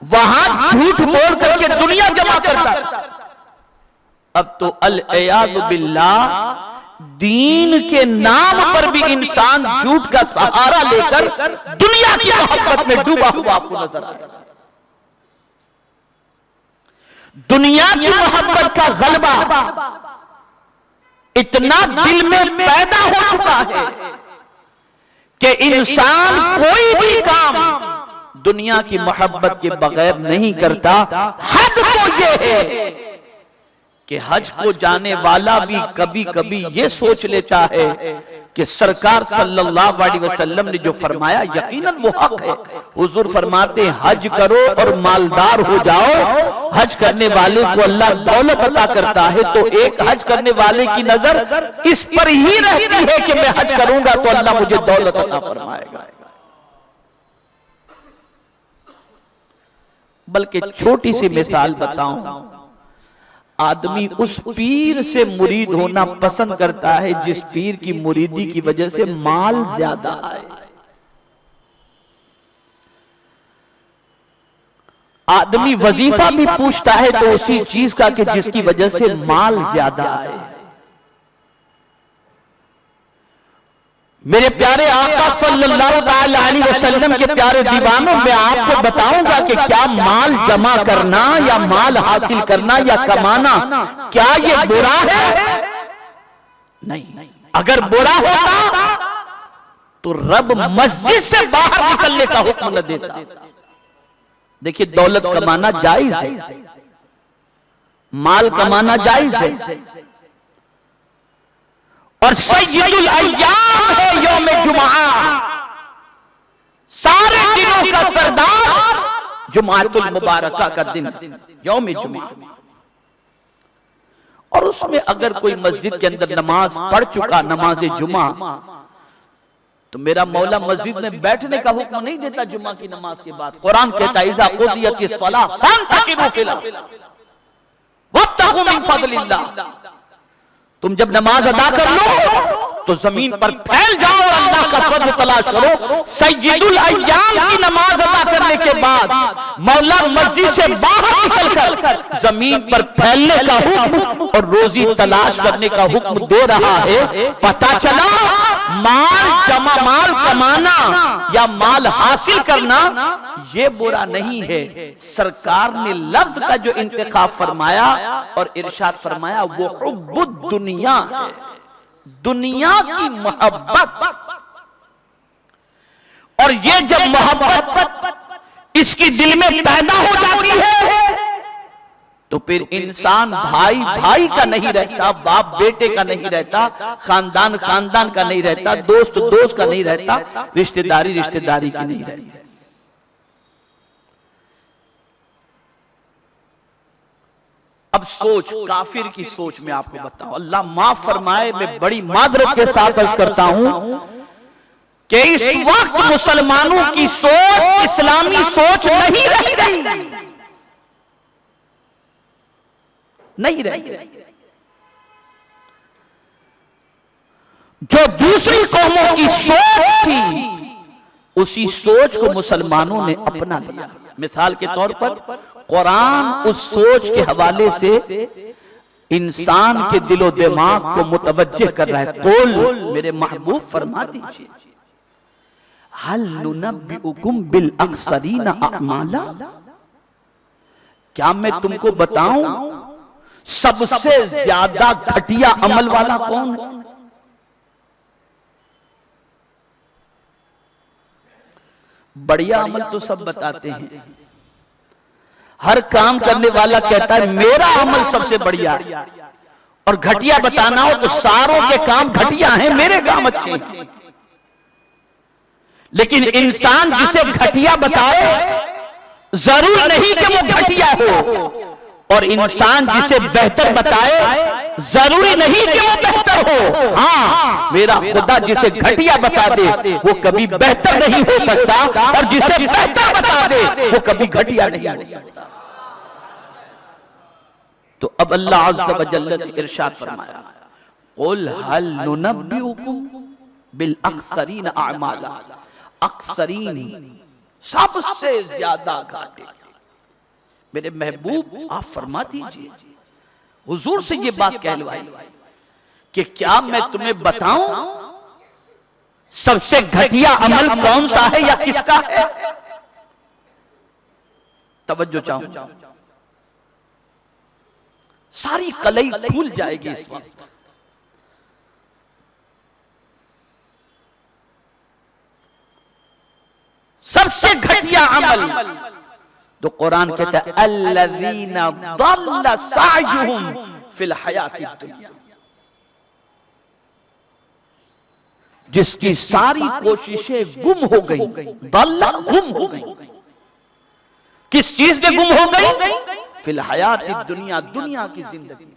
وہاں جھوٹ بول کر کے دنیا جمع کرتا تھا۔ اب تو العیاذ باللہ دین کے نام پر بھی انسان جھوٹ کا سہارا لے کر دنیا کی محبت میں ڈوبا ہوا آپ کو نظر آئے گا۔ دنیا کی محبت کا غلبہ اتنا دل میں پیدا ہو چکا ہے کہ انسان کوئی بھی کام دنیا کی محبت کے بغیر نہیں کرتا۔ حد تو یہ ہے کہ حج کو جانے والا بھی کبھی کبھی یہ سوچ لیتا ہے کہ سرکار صلی اللہ علیہ وسلم نے جو فرمایا یقیناً وہ حق ہے۔ حضور فرماتے ہیں حج کرو اور مالدار ہو جاؤ، حج کرنے والے کو اللہ دولت عطا کرتا ہے، تو ایک حج کرنے والے کی نظر اس پر ہی رہتی ہے کہ میں حج کروں گا تو اللہ مجھے دولت عطا فرمائے گا۔ بلکہ چھوٹی سی مثال بتاؤں، آدمی اس پیر سے مرید ہونا پسند کرتا ہے جس پیر کی مریدی کی وجہ سے مال زیادہ آئے۔ آدمی وظیفہ بھی پوچھتا ہے تو اسی چیز کا کہ جس کی وجہ سے مال زیادہ آئے۔ میرے پیارے آقا صلی اللہ علیہ وسلم کے پیارے دیوانوں، میں آپ کو بتاؤں گا کہ کیا مال جمع کرنا یا مال حاصل کرنا یا کمانا کیا یہ برا ہے؟ نہیں۔ اگر برا ہوتا تو رب مسجد سے باہر نکلنے کا حکم نہ دیتا۔ دیکھیے دولت کمانا جائز ہے، مال کمانا جائز ہے، اور سید الایام ہے یوم جمعہ، سارے دنوں کا سردار جمعۃ المبارکہ کا دن یوم جمعہ، اور اس میں اگر کوئی مسجد کے اندر نماز پڑھ چکا نماز جمعہ تو میرا مولا مسجد میں بیٹھنے کا حکم نہیں دیتا جمعہ کی نماز کے بعد۔ قرآن کہتا ہے اذا قضیت الصلاۃ فانتشروا فی الارض وابتغوا من فضل اللہ، تم جب نماز ادا کر لو تو زمین پر پھیل جاؤ اور اللہ کا فضل تلاش کرو۔ سید الایام کی نماز ادا کرنے کے بعد مولا مسجد سے باہر نکل کر زمین پر پھیلنے کا حکم اور روزی تلاش کرنے کا حکم دے رہا ہے۔ پتہ چلا مال کمانا یا مال حاصل کرنا یہ برا نہیں ہے۔ سرکار نے لفظ کا جو انتخاب فرمایا اور ارشاد فرمایا وہ حب الدنیا ہے، دنیا کی محبت، اور یہ جب محبت اس کی دل میں پیدا ہو جاتی ہے تو پھر انسان بھائی بھائی کا نہیں رہتا، باپ بیٹے کا نہیں رہتا، خاندان خاندان کا نہیں رہتا، دوست دوست کا نہیں رہتا، رشتہ داری کی نہیں رہتی۔ اب سوچ کافر کی سوچ میں آپ کو بتاؤں، اللہ معاف فرمائے، میں بڑی معذرت کے ساتھ عرض کرتا ہوں کہ اس وقت مسلمانوں کی سوچ اسلامی سوچ نہیں رہ گئی، نہیں رہ گئی۔ جو دوسری قوموں کی سوچ تھی اسی سوچ کو مسلمانوں نے اپنا لیا۔ مثال کے طور پر قرآن اس سوچ کے حوالے سے انسان کے دل و دماغ کو متوجہ کر رہا ہے۔ قول میرے محبوب فرما دیجئے هل ننبئکم بالاخسرین اعمالا، کیا میں تم کو بتاؤں سب سے زیادہ گھٹیا عمل والا کون ہے؟ بڑھیا عمل تو سب بتاتے ہیں، ہر کام کرنے والا کہتا ہے میرا عمل سب سے بڑھیا ہے، اور گھٹیا بتانا ہو تو ساروں کے کام گھٹیا ہیں، میرے کام اچھے ہیں۔ لیکن انسان جسے گھٹیا بتائے ضرور نہیں کہ وہ گھٹیا ہو، اور انسان جسے بہتر بتائے ضروری نہیں کہ وہ بہتر ہو. ہاں میرا خدا جسے گھٹیا بتا دے وہ کبھی بہتر نہیں ہو سکتا، اور جسے بہتر بتا دے وہ کبھی گھٹیا نہیں ہو سکتا. تو اب اللہ عز و جل نے ارشاد فرمایا قُلْ هَلْ نُنَبِّئُكُمْ بِالْأَخْسَرِينَ أَعْمَالًا. اکثرین سب سے زیادہ گھاٹے. میرے محبوب آپ فرما دیجئے، حضور سے یہ بات کہلوائی کہ کیا میں تمہیں بتاؤں سب سے گھٹیا عمل کون سا ہے یا کس کا ہے؟ توجہ چاہوں، ساری کلئی کھل جائے گی اس وقت. سب سے گھٹیا عمل تو قرآن کہتا ہے الذین ضل سعیہم فی الحیات الدنیا، جس کی ساری کوششیں گم ہو گئی. ضل گم ہو گئی. کس چیز میں گم ہو گئی؟ فی الحیات الدنیا، دنیا کی زندگی.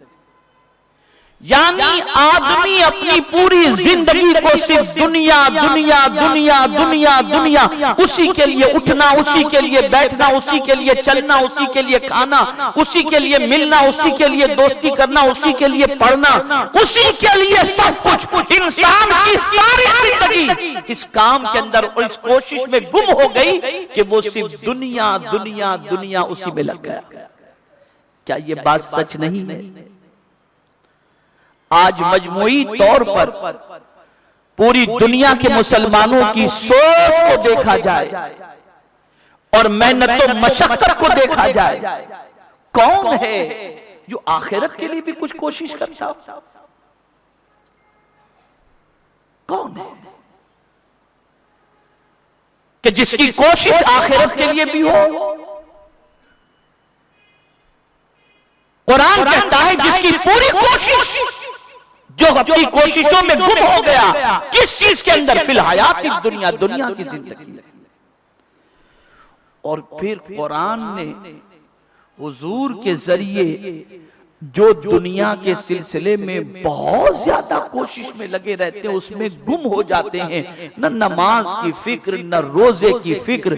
یعنی آدمی اپنی پوری زندگی کو صرف دنیا دنیا دنیا دنیا دنیا، اسی کے لیے اٹھنا، اسی کے لیے بیٹھنا، اسی کے لیے چلنا، اسی کے لیے کھانا، اسی کے لیے ملنا، اسی کے لیے دوستی کرنا، اسی کے لیے پڑھنا، اسی کے لیے سب کچھ. انسان کی ساری زندگی اس کام کے اندر اور اس کوشش میں گم ہو گئی کہ وہ صرف دنیا دنیا دنیا اسی میں لگ گیا. کیا یہ بات سچ نہیں ہے؟ آج مجموعی طور پر پوری دنیا کے مسلمانوں کی سوچ کو دیکھا جائے اور محنت و مشقت کو دیکھا جائے، کون ہے جو آخرت کے لیے بھی کچھ کوشش کرتا ہو؟ کون ہے کہ جس کی کوشش آخرت کے لیے بھی ہو؟ قرآن کہتا ہے جس کی پوری کوشش جو اپنی کوششوں میں گم ہو گیا، کس چیز کے اندر؟ فی الحیات الدنیا، دنیا کی زندگی. اور پھر قرآن نے حضور کے ذریعے جو دنیا کے سلسلے میں بہت زیادہ کوشش میں لگے رہتے ہیں اس میں گم ہو جاتے ہیں. نہ نماز کی فکر، نہ روزے کی فکر،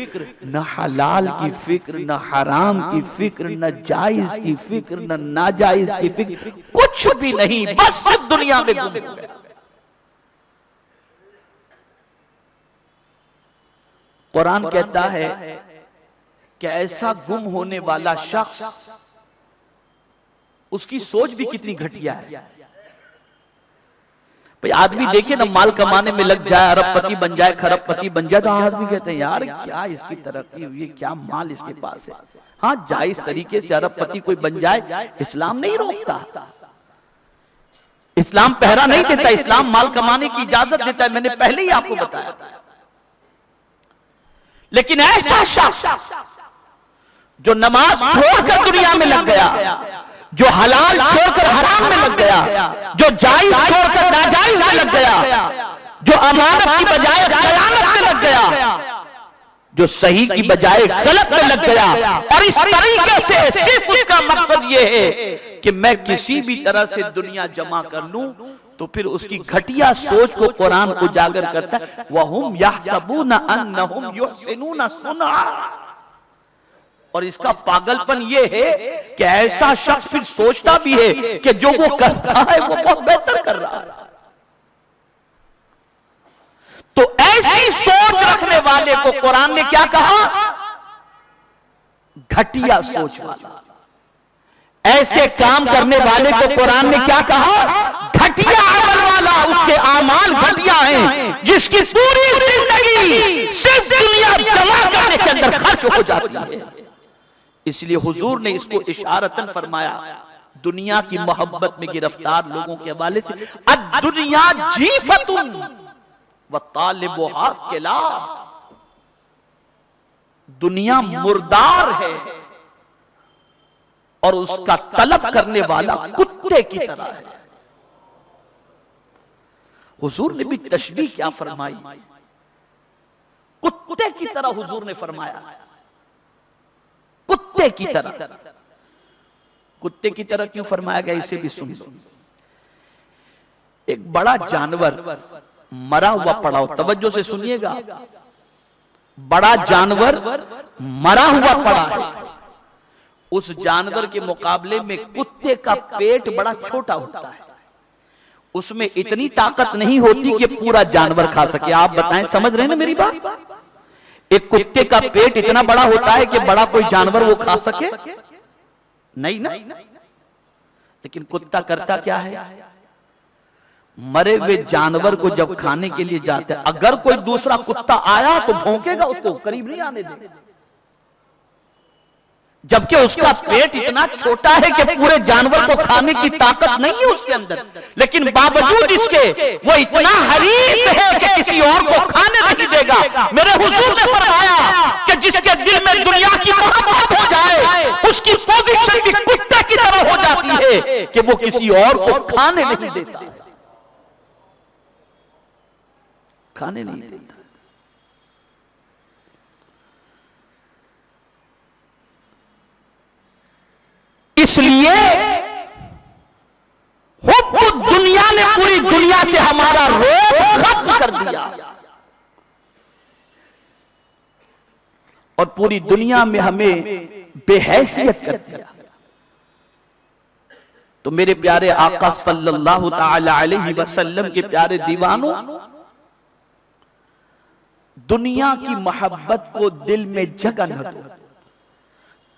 نہ حلال کی فکر، نہ حرام کی فکر، نہ جائز کی فکر، نہ ناجائز کی فکر، کچھ بھی نہیں، بس صرف دنیا میں گم ہو گیا. قرآن کہتا ہے کہ ایسا گم ہونے والا شخص، اس کی سوچ بھی کتنی گھٹیا ہے. بھئی آدمی دیکھیں نا، مال کمانے میں لگ جائے، ارب پتی بن جائے، کھرب پتی بن جائے، تو آدمی کہتے ہیں یار کیا اس کی ترقی ہوئی، کیا مال اس کے پاس ہے. ہاں جائز طریقے سے ارب پتی کوئی بن جائے، اسلام نہیں روکتا، اسلام پہرا نہیں دیتا، اسلام مال کمانے کی اجازت دیتا ہے. میں نے پہلے ہی آپ کو بتایا. لیکن ایسا شخص جو نماز چھوڑ کر دنیا میں لگ گیا، جو حلال چھوڑ کر حرام میں لگ گیا، جو جائز چھوڑ کر ناجائز میں لگ گیا، جو امانت کی بجائے خیانت میں لگ گیا، جو صحیح کی بجائے غلط میں لگ گیا، اور اس طریقے سے صرف اس کا مقصد یہ ہے کہ میں کسی بھی طرح سے دنیا جمع کر لوں، تو پھر اس کی گھٹیا سوچ کو قرآن اجاگر کرتا ہے. وَهُمْ يَحْسَبُونَ أَنَّهُمْ يُحْسِنُونَ صُنْعًا. اور اس کا پاگل پن یہ ہے کہ ایسا شخص پھر سوچتا بھی ہے کہ جو وہ کر رہا ہے وہ بہت بہتر کر رہا ہے. تو ایسی سوچ رکھنے والے کو قرآن نے کیا کہا؟ گھٹیا سوچ والا. ایسے کام کرنے والے کو قرآن نے کیا کہا؟ گھٹیا عمل والا. اس کے اعمال گھٹیا ہیں، جس کی پوری زندگی صرف دنیا جمع کرنے کے اندر خرچ ہو جاتی ہے. اس لیے حضور نے اس کو اشارتاً فرمایا دنیا کی محبت میں گرفتار لوگوں کے حوالے سے، الدنیا جیفت وطالبها کلاب. دنیا مردار ہے اور اس کا طلب کرنے والا کتے کی طرح ہے. حضور نے بھی تشبیہ کیا فرمائی؟ کتے کی طرح حضور نے فرمایا، کتے کی طرح. کتے کی طرح کیوں فرمایا گیا اسے بھی سن لو. ایک بڑا جانور مرا ہوا پڑا ہو, توجہ سے سنیے گا, بڑا جانور مرا ہوا پڑا ہے, اس جانور کے مقابلے میں کتے کا پیٹ بڑا چھوٹا ہوتا ہے, اس میں اتنی طاقت نہیں ہوتی کہ پورا جانور کھا سکے. آپ بتائیں, سمجھ رہے ہیں نا میری بات؟ ایک کتے کا پیٹ اتنا بڑا ہوتا ہے کہ بڑا کوئی جانور وہ کھا سکے نہیں نا. لیکن کتا کرتا کیا ہے, مرے ہوئے جانور کو جب کھانے کے لیے جاتے ہیں, اگر کوئی دوسرا کتا آیا تو بھونکے گا, اس کو قریب نہیں آنے دے گا, جبکہ اس کا پیٹ اتنا چھوٹا ہے کہ پورے جانور کو کھانے کی طاقت نہیں ہے اس کے اندر, لیکن باوجود اس کے وہ اتنا حریص ہے کہ کسی اور کو کھانے نہیں دے گا. میرے حضور نے فرمایا کہ جس کے دل میں دنیا کی محبت ہو جائے اس کی پوزیشن بھی کتے کی طرح ہو جاتی ہے کہ وہ کسی اور کو کھانے نہیں دیتا, کھانے نہیں دیتا. اس لیے حب دنیا نے پوری دنیا سے ہمارا روب ختم کر دیا اور پوری دنیا میں ہمیں بے حیثیت کر دیا. تو میرے پیارے آقا صلی اللہ تعالی علیہ وسلم کے پیارے دیوانوں, دنیا کی محبت کو دل میں جگہ نہ دو.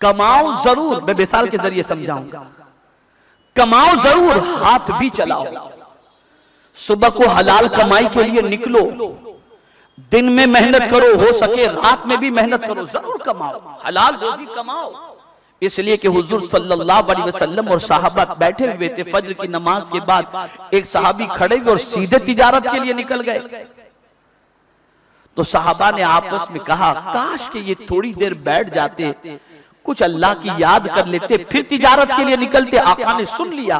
کماؤ ضرور, میں مثال کے ذریعے سمجھاؤں گا, کماؤ ضرور, ہاتھ بھی چلاؤ. صبح کو حلال کمائی کے لیے نکلو, دن میں محنت کرو, ہو سکے رات میں بھی محنت کرو, ضرور کماؤ, حلال روزی کماؤ. اس لیے کہ حضور صلی اللہ علیہ وسلم اور صحابہ بیٹھے ہوئے تھے, فجر کی نماز کے بعد ایک صحابی کھڑے ہوئے اور سیدھے تجارت کے لیے نکل گئے. تو صحابہ نے آپس میں کہا, کاش کہ یہ تھوڑی دیر بیٹھ جاتے, کچھ اللہ کی یاد کر لیتے, پھر تجارت کے لیے نکلتے. آقا نے سن لیا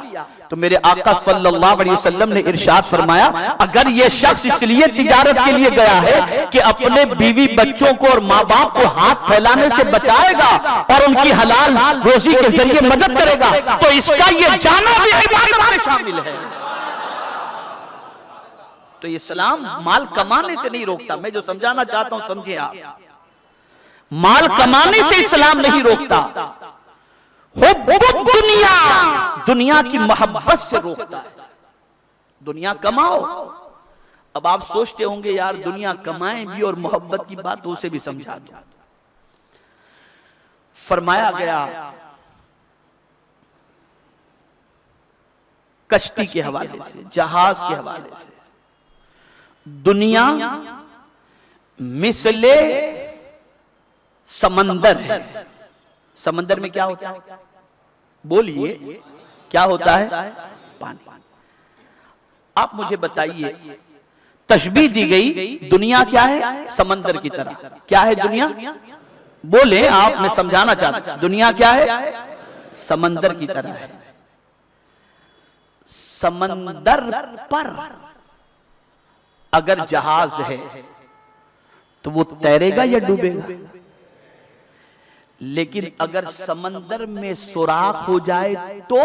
تو میرے آقا صلی اللہ علیہ وسلم نے ارشاد فرمایا, اگر یہ شخص اس لیے تجارت کے لیے گیا ہے کہ اپنے بیوی بچوں کو اور ماں باپ کو ہاتھ پھیلانے سے بچائے گا اور ان کی حلال روزی کے ذریعے مدد کرے گا, تو اس کا یہ جانا بھی عبادت میں شامل ہے. تو اسلام مال کمانے سے نہیں روکتا. میں جو سمجھانا چاہتا ہوں سمجھیں آپ, مال کمانے سے اسلام نہیں روکتا, حب دنیا, دنیا کی محبت سے روکتا ہے. دنیا کماؤ. اب آپ سوچتے ہوں گے یار دنیا کمائیں بھی اور محبت کی بات تو اسے بھی سمجھا دو. فرمایا گیا کشتی کے حوالے سے, جہاز کے حوالے سے, دنیا مثل سمندر ہے. سمندر میں کیا ہوتا ہے, بولیے کیا ہوتا ہے, پانی. آپ مجھے بتائیے, تشبیہ دی گئی دنیا کیا ہے, سمندر کی طرح. کیا ہے دنیا, بولے آپ, میں سمجھانا چاہتا ہوں. دنیا کیا ہے, سمندر کی طرح ہے. سمندر پر اگر جہاز ہے تو وہ تیرے گا یا ڈوبے گا؟ لیکن اگر سمندر میں سوراخ ہو جائے تو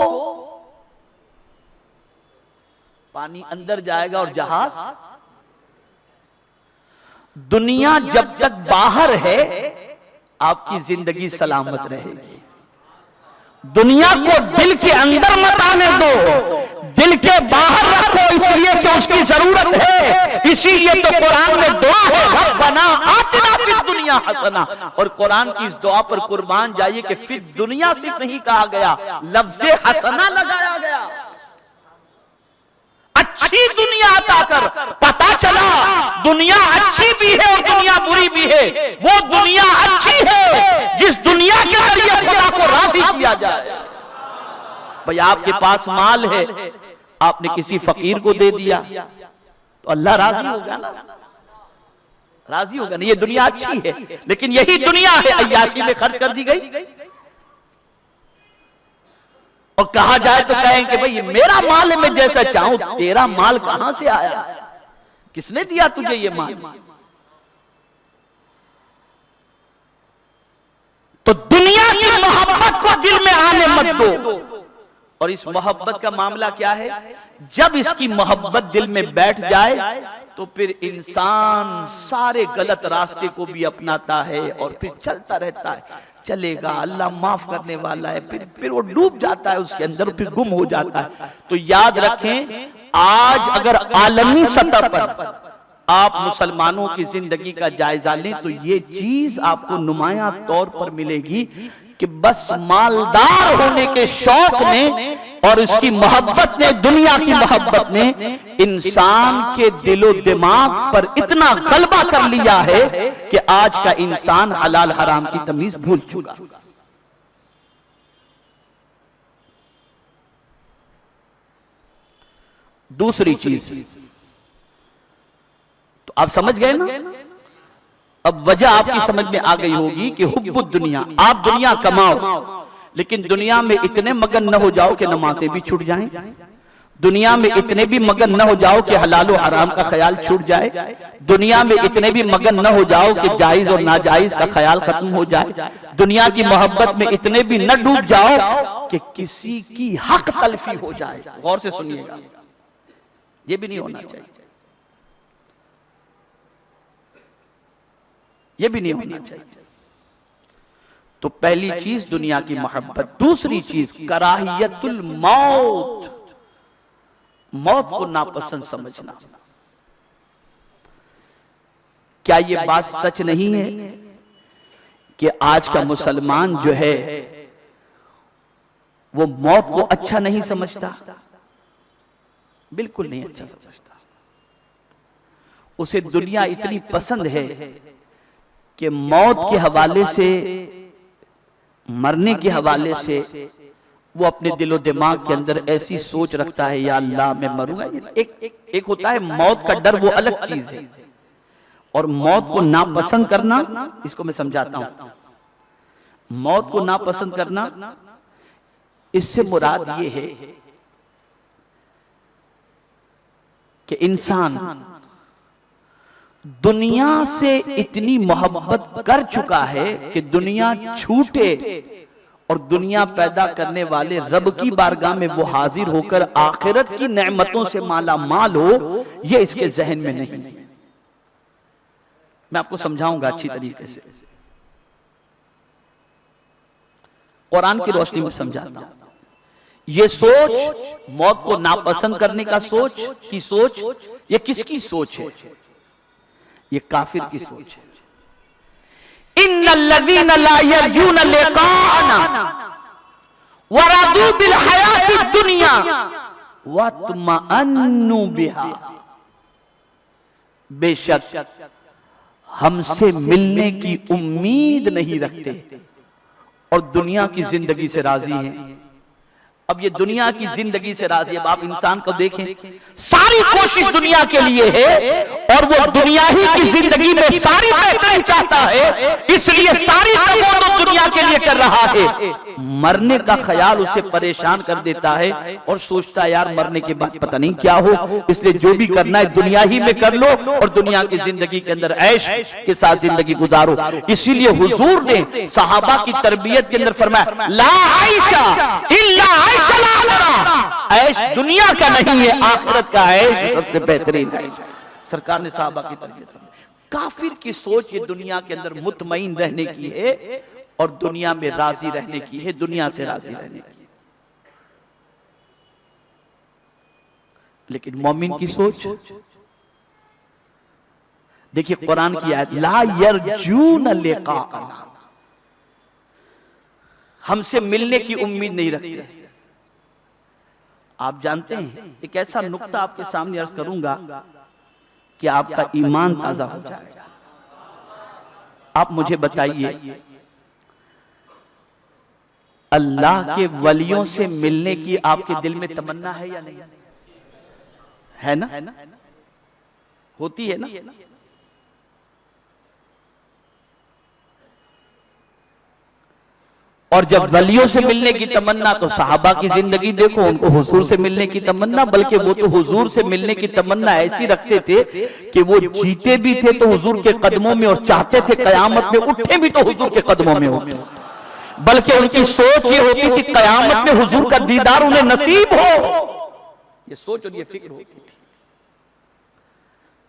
پانی اندر جائے گا اور جہاز. دنیا جب تک باہر ہے آپ کی زندگی سلامت رہے گی. دنیا کو دل کے اندر مت آنے دو, دل کے باہر رکھو, اس لیے کہ اس کی ضرورت ہے. اسی لیے تو قرآن میں دعا ہے, ربنا آتنا فی الدنیا حسنہ. اور قرآن کی اس دعا پر قربان جائیے کہ فی الدنیا صرف نہیں کہا گیا, لفظ حسنہ لگایا گیا. اچھی دنیا عطا کر. پتا چلا دنیا اچھی بھی ہے اور دنیا بری بھی ہے. وہ دنیا اچھی ہے جس دنیا کے ذریعے خدا کو راضی کیا جائے. بھئی آپ کے پاس مال ہے, آپ نے کسی فقیر کو دے دیا تو اللہ راضی ہوگا نا, راضی ہوگا نا. یہ دنیا اچھی ہے, لیکن یہی دنیا ہے عیاشی میں خرچ کر دی گئی. اور کہا جائے تو کہیں کہ بھئی میرا مال ہے, میں جیسا چاہوں. تیرا مال کہاں سے آیا, کس نے دیا تجھے یہ مال؟ تو دنیا کی محبت کو دل میں آنے مت دو. اور اس محبت کا معاملہ کیا ہے؟ جب اس کی محبت دل میں بیٹھ جائے تو پھر انسان سارے غلط راستے کو بھی اپناتا ہے اور پھر چلتا رہتا ہے. چلے گا، اللہ معاف کرنے والا ہے، پھر وہ ڈوب جاتا ہے اس کے اندر، پھر گم ہو جاتا ہے. تو یاد رکھیں، آج اگر عالمی سطح پر آپ مسلمانوں کی زندگی کا جائزہ لیں تو یہ چیز آپ کو نمایاں طور پر ملے گی کہ بس مالدار ہونے کے شوق نے اور اس کی محبت نے، دنیا کی محبت نے انسان کے دل و دماغ پر اتنا غلبہ کر لیا ہے کہ آج کا انسان حلال حرام کی تمیز بھول چکا. دوسری چیز تو آپ سمجھ گئے نا. اب وجہ آپ کی سمجھ میں آ گئی ہوگی کہ حب الدنیا، آپ دنیا کماؤ لیکن دنیا میں اتنے مگن نہ ہو جاؤ کہ نمازیں بھی چھوٹ جائیں. دنیا میں اتنے بھی مگن نہ ہو جاؤ کہ حلال و حرام کا خیال چھوٹ جائے. دنیا میں اتنے بھی مگن نہ ہو جاؤ کہ جائز اور ناجائز کا خیال ختم ہو جائے. دنیا کی محبت میں اتنے بھی نہ ڈوب جاؤ کہ کسی کی حق تلفی ہو جائے. غور سے سنیے گا، یہ بھی نہیں ہونا چاہیے، یہ بھی نہیں ہونا چاہیے. تو پہلی چیز دنیا کی محبت. دوسری چیز کراہیت الموت، موت کو ناپسند سمجھنا. کیا یہ بات سچ نہیں ہے کہ آج کا مسلمان جو ہے وہ موت کو اچھا نہیں سمجھتا؟ بالکل نہیں اچھا سمجھتا. اسے دنیا اتنی پسند ہے کہ موت کے حوالے سے، مرنے کے حوالے سے وہ اپنے دل و دماغ کے اندر ایسی سوچ رکھتا ہے، یا اللہ میں مروں گا. ایک ہوتا ہے موت کا ڈر، وہ الگ چیز ہے. اور موت کو ناپسند کرنا، اس کو میں سمجھاتا ہوں. موت کو ناپسند کرنا، اس سے مراد یہ ہے کہ انسان دنیا سے اتنی محبت کر چکا ہے کہ دنیا چھوٹے اور دنیا پیدا کرنے والے رب کی بارگاہ میں وہ حاضر ہو کر آخرت کی نعمتوں سے مالا مال ہو، یہ اس کے ذہن میں نہیں. میں آپ کو سمجھاؤں گا اچھی طریقے سے، قرآن کی روشنی میں سمجھاتا ہوں. یہ سوچ، موت کو ناپسند کرنے کا سوچ کی سوچ، یہ کس کی سوچ ہے؟ یہ کافر کی سوچ ہے. ان الذین لا یرجون لقاءنا ورضوا بالحیاۃ الدنیا واطمأنوا بها. بے شک ہم سے ملنے کی امید نہیں رکھتے اور دنیا کی زندگی سے راضی ہیں. اب یہ دنیا کی زندگی سے راضی. اب آپ انسان کو دیکھیں، ساری کوشش دنیا کے لیے ہے اور وہ دنیا ہی کی زندگی میں ساری بہتری چاہتا ہے، اس لیے ساری تمام دنیا کے لیے کر رہا ہے. مرنے کا خیال اسے پریشان کر دیتا ہے اور سوچتا ہے یار مرنے کے بعد پتہ نہیں کیا ہو، اس لیے جو بھی کرنا ہے دنیا ہی میں کر لو اور دنیا کی زندگی کے اندر عیش کے ساتھ زندگی گزارو. اسی لیے حضور نے صحابہ کی تربیت کے اندر فرمایا لا عیش الا عیش الاخرہ. عیش دنیا کا نہیں ہے، آخرت کا عیش سب سے بہترین ہے. سرکار نے صحابہ کی تربیت فرمائی. کافر کی سوچ یہ دنیا کے اندر مطمئن رہنے کی ہے اور دنیا میں راضی رہنے کی ہے، دنیا سے راضی رہنے کی. لیکن مومن کی سوچ دیکھیے، قرآن کی آیت لا یرجون لقاءنا، ہم سے ملنے کی امید نہیں رکھتے. آپ جانتے ہیں ایک ایسا نقطہ آپ کے سامنے عرض کروں گا کہ آپ کا ایمان تازہ ہو جائے گا. آپ مجھے بتائیے، اللہ کے ولیوں سے ملنے کی آپ کے دل میں تمنا ہے یا نہیں؟ ہے نا؟ ہوتی ہے نا؟ اور جب ولیوں سے ملنے کی تمنا، تو صحابہ کی زندگی دیکھو، ان کو حضور سے ملنے کی تمنا، بلکہ وہ تو حضور سے ملنے کی تمنا ایسی رکھتے تھے کہ وہ جیتے بھی تھے تو حضور کے قدموں میں اور چاہتے تھے قیامت میں اٹھے بھی تو حضور کے قدموں میں ہوتے. بلکہ ان کی سوچ یہ ہوتی تھی قیامت میں حضور کا دیدار انہیں نصیب ہو، یہ سوچ اور یہ فکر ہوتی تھی۔